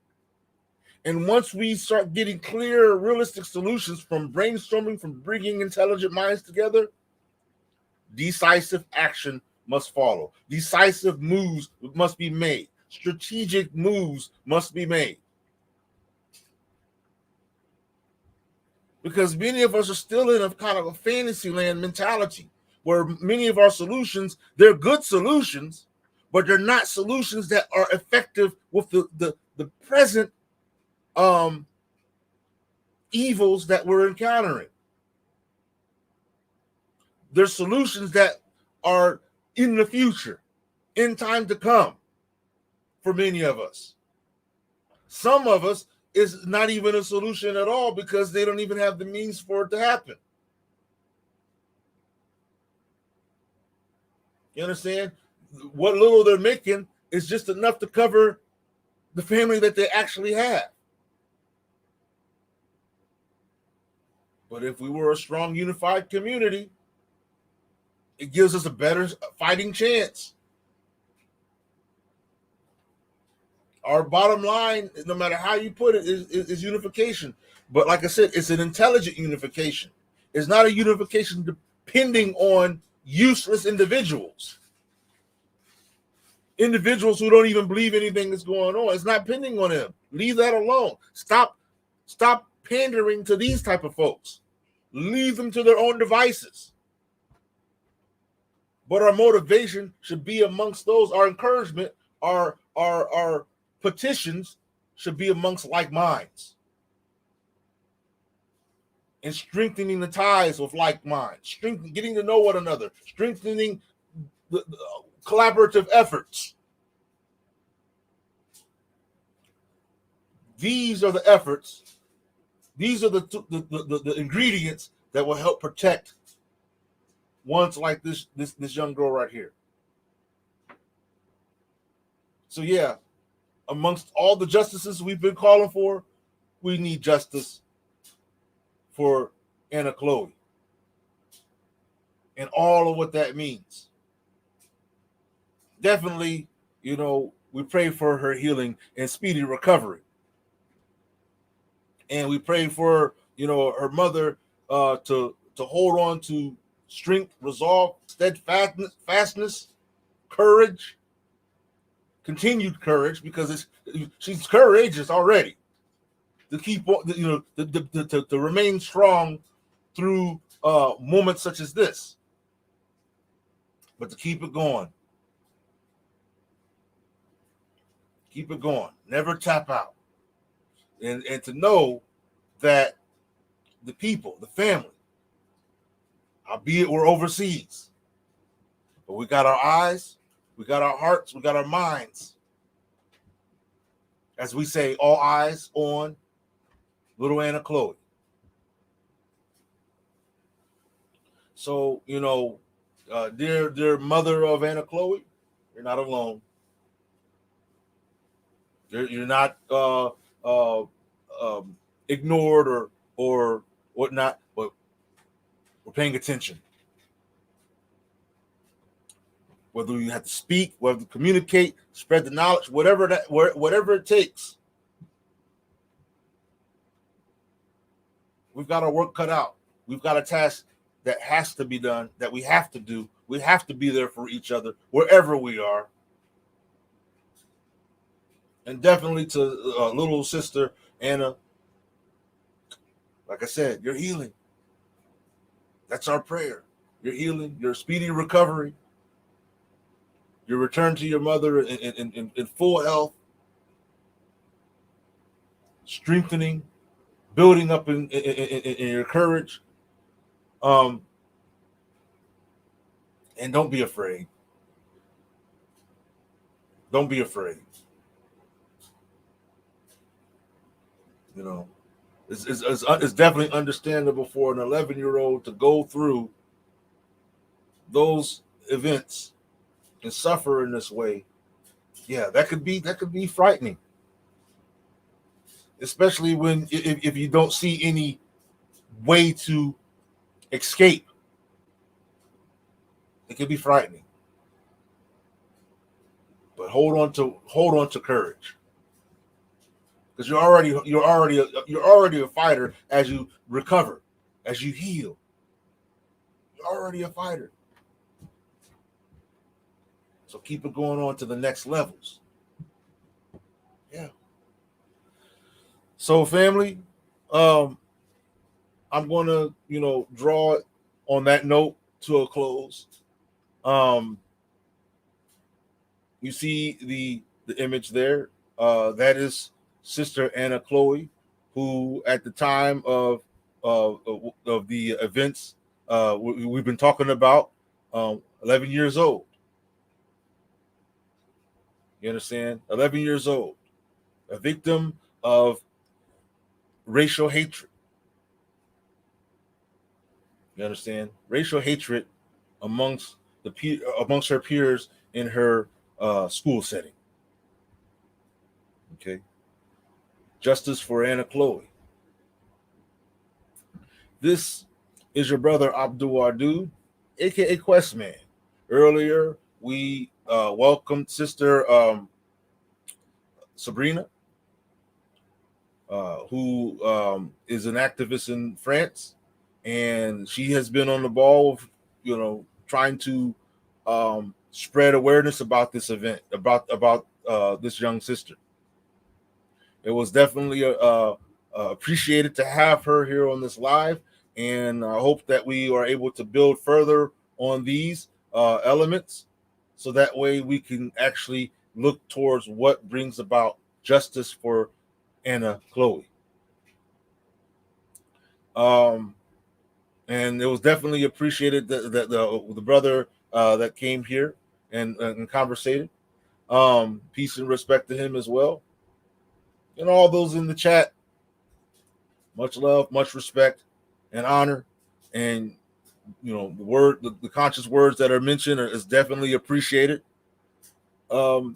And once we start getting clear, realistic solutions from brainstorming, from bringing intelligent minds together, decisive action must follow. Decisive moves must be made. Strategic moves must be made. Because many of us are still in a kind of a fantasy land mentality where many of our solutions, they're good solutions, but they're not solutions that are effective with the present evils that we're encountering. They're solutions that are in the future, in time to come for many of us. Some of us is not even a solution at all because they don't even have the means for it to happen. You understand? What little they're making is just enough to cover the family that they actually have. But if we were a strong, unified community, it gives us a better fighting chance. Our bottom line, no matter how you put it, is unification. But like I said, it's an intelligent unification. It's not a unification depending on useless individuals. Individuals who don't even believe anything is going on. It's not depending on them. Leave that alone. Stop pandering to these type of folks. Leave them to their own devices. But our motivation should be amongst those. Our encouragement, our petitions should be amongst like minds. And strengthening the ties with like minds. Getting to know one another. Strengthening the collaborative efforts. These are the efforts. These are the ingredients that will help protect ones like this young girl right here. So yeah, amongst all the justices we've been calling for, we need justice for Anna Chloe and all of what that means. Definitely, we pray for her healing and speedy recovery. And we pray for, her mother to hold on to strength, resolve, steadfastness, courage, continued courage, because she's courageous already. To keep on, to remain strong through moments such as this, but to keep it going. Keep it going. Never tap out. And to know that the people, the family, albeit we're overseas, but we got our eyes, we got our hearts, we got our minds. As we say, all eyes on little Anna Chloe. So, dear mother of Anna Chloe, you're not alone. You're not ignored or whatnot, but we're paying attention. Whether you have to speak, whether to communicate, spread the knowledge, whatever it takes. We've got our work cut out. We've got a task that has to be done, that we have to do. We have to be there for each other wherever we are. And definitely to little sister Anna, like I said, you're healing. That's our prayer. You're healing, your speedy recovery, your return to your mother in full health, strengthening, building up in your courage. And don't be afraid. Don't be afraid. It's definitely understandable for an 11-year-old to go through those events and suffer in this way. Yeah, that could be frightening, especially when if you don't see any way to escape. It can be frightening, but hold on to courage, because you're already a fighter. As you recover, as you heal, you're already a fighter. So keep it going on to the next levels. Yeah. So family, I'm going to draw it on that note to a close. You see the image there. That is Sister Anna Chloe, who at the time of the events we've been talking about, 11 years old. You understand? 11 years old, a victim of racial hatred. You understand? Racial hatred amongst amongst her peers in her school setting. Okay. Justice for Anna Chloe. This is your brother Abdul Adu, aka Questman. Earlier, we welcomed Sister Sabrina, who is an activist in France, and she has been on the ball of, trying to spread awareness about this event, about this young sister. It was definitely appreciated to have her here on this live, and I hope that we are able to build further on these elements, so that way we can actually look towards what brings about justice for Anna Chloe. And it was definitely appreciated that the brother that came here and conversated. Peace and respect to him as well. And all those in the chat, much love, much respect, and honor. And the conscious words that are mentioned is definitely appreciated. This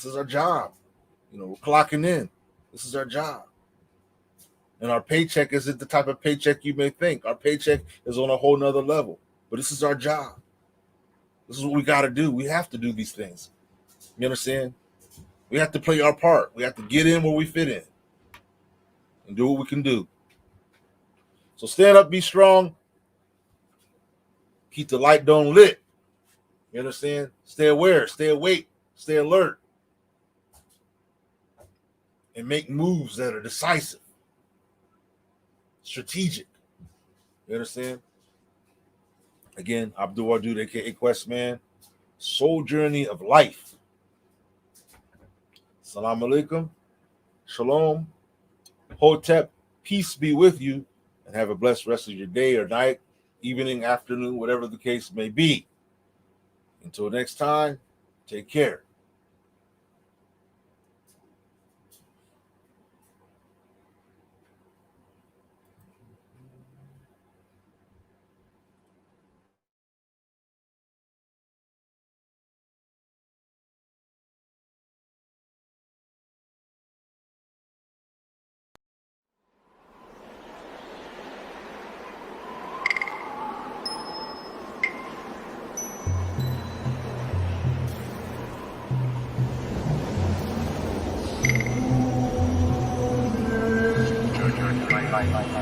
is our job. We're clocking in. This is our job. And our paycheck isn't the type of paycheck you may think. Our paycheck is on a whole nother level. But this is our job. This is what we got to do. We have to do these things. You understand? We have to play our part. We have to get in where we fit in and do what we can do. So stand up, be strong. Keep the Thelightdome lit. You understand? Stay aware, stay awake, stay alert, and make moves that are decisive, strategic. You understand? Again, Abdul Wadud, aka Questman, Soul Journey of Life. Assalamu alaikum, shalom, hotep, peace be with you, and have a blessed rest of your day or night, evening, afternoon, whatever the case may be. Until next time, take care. Light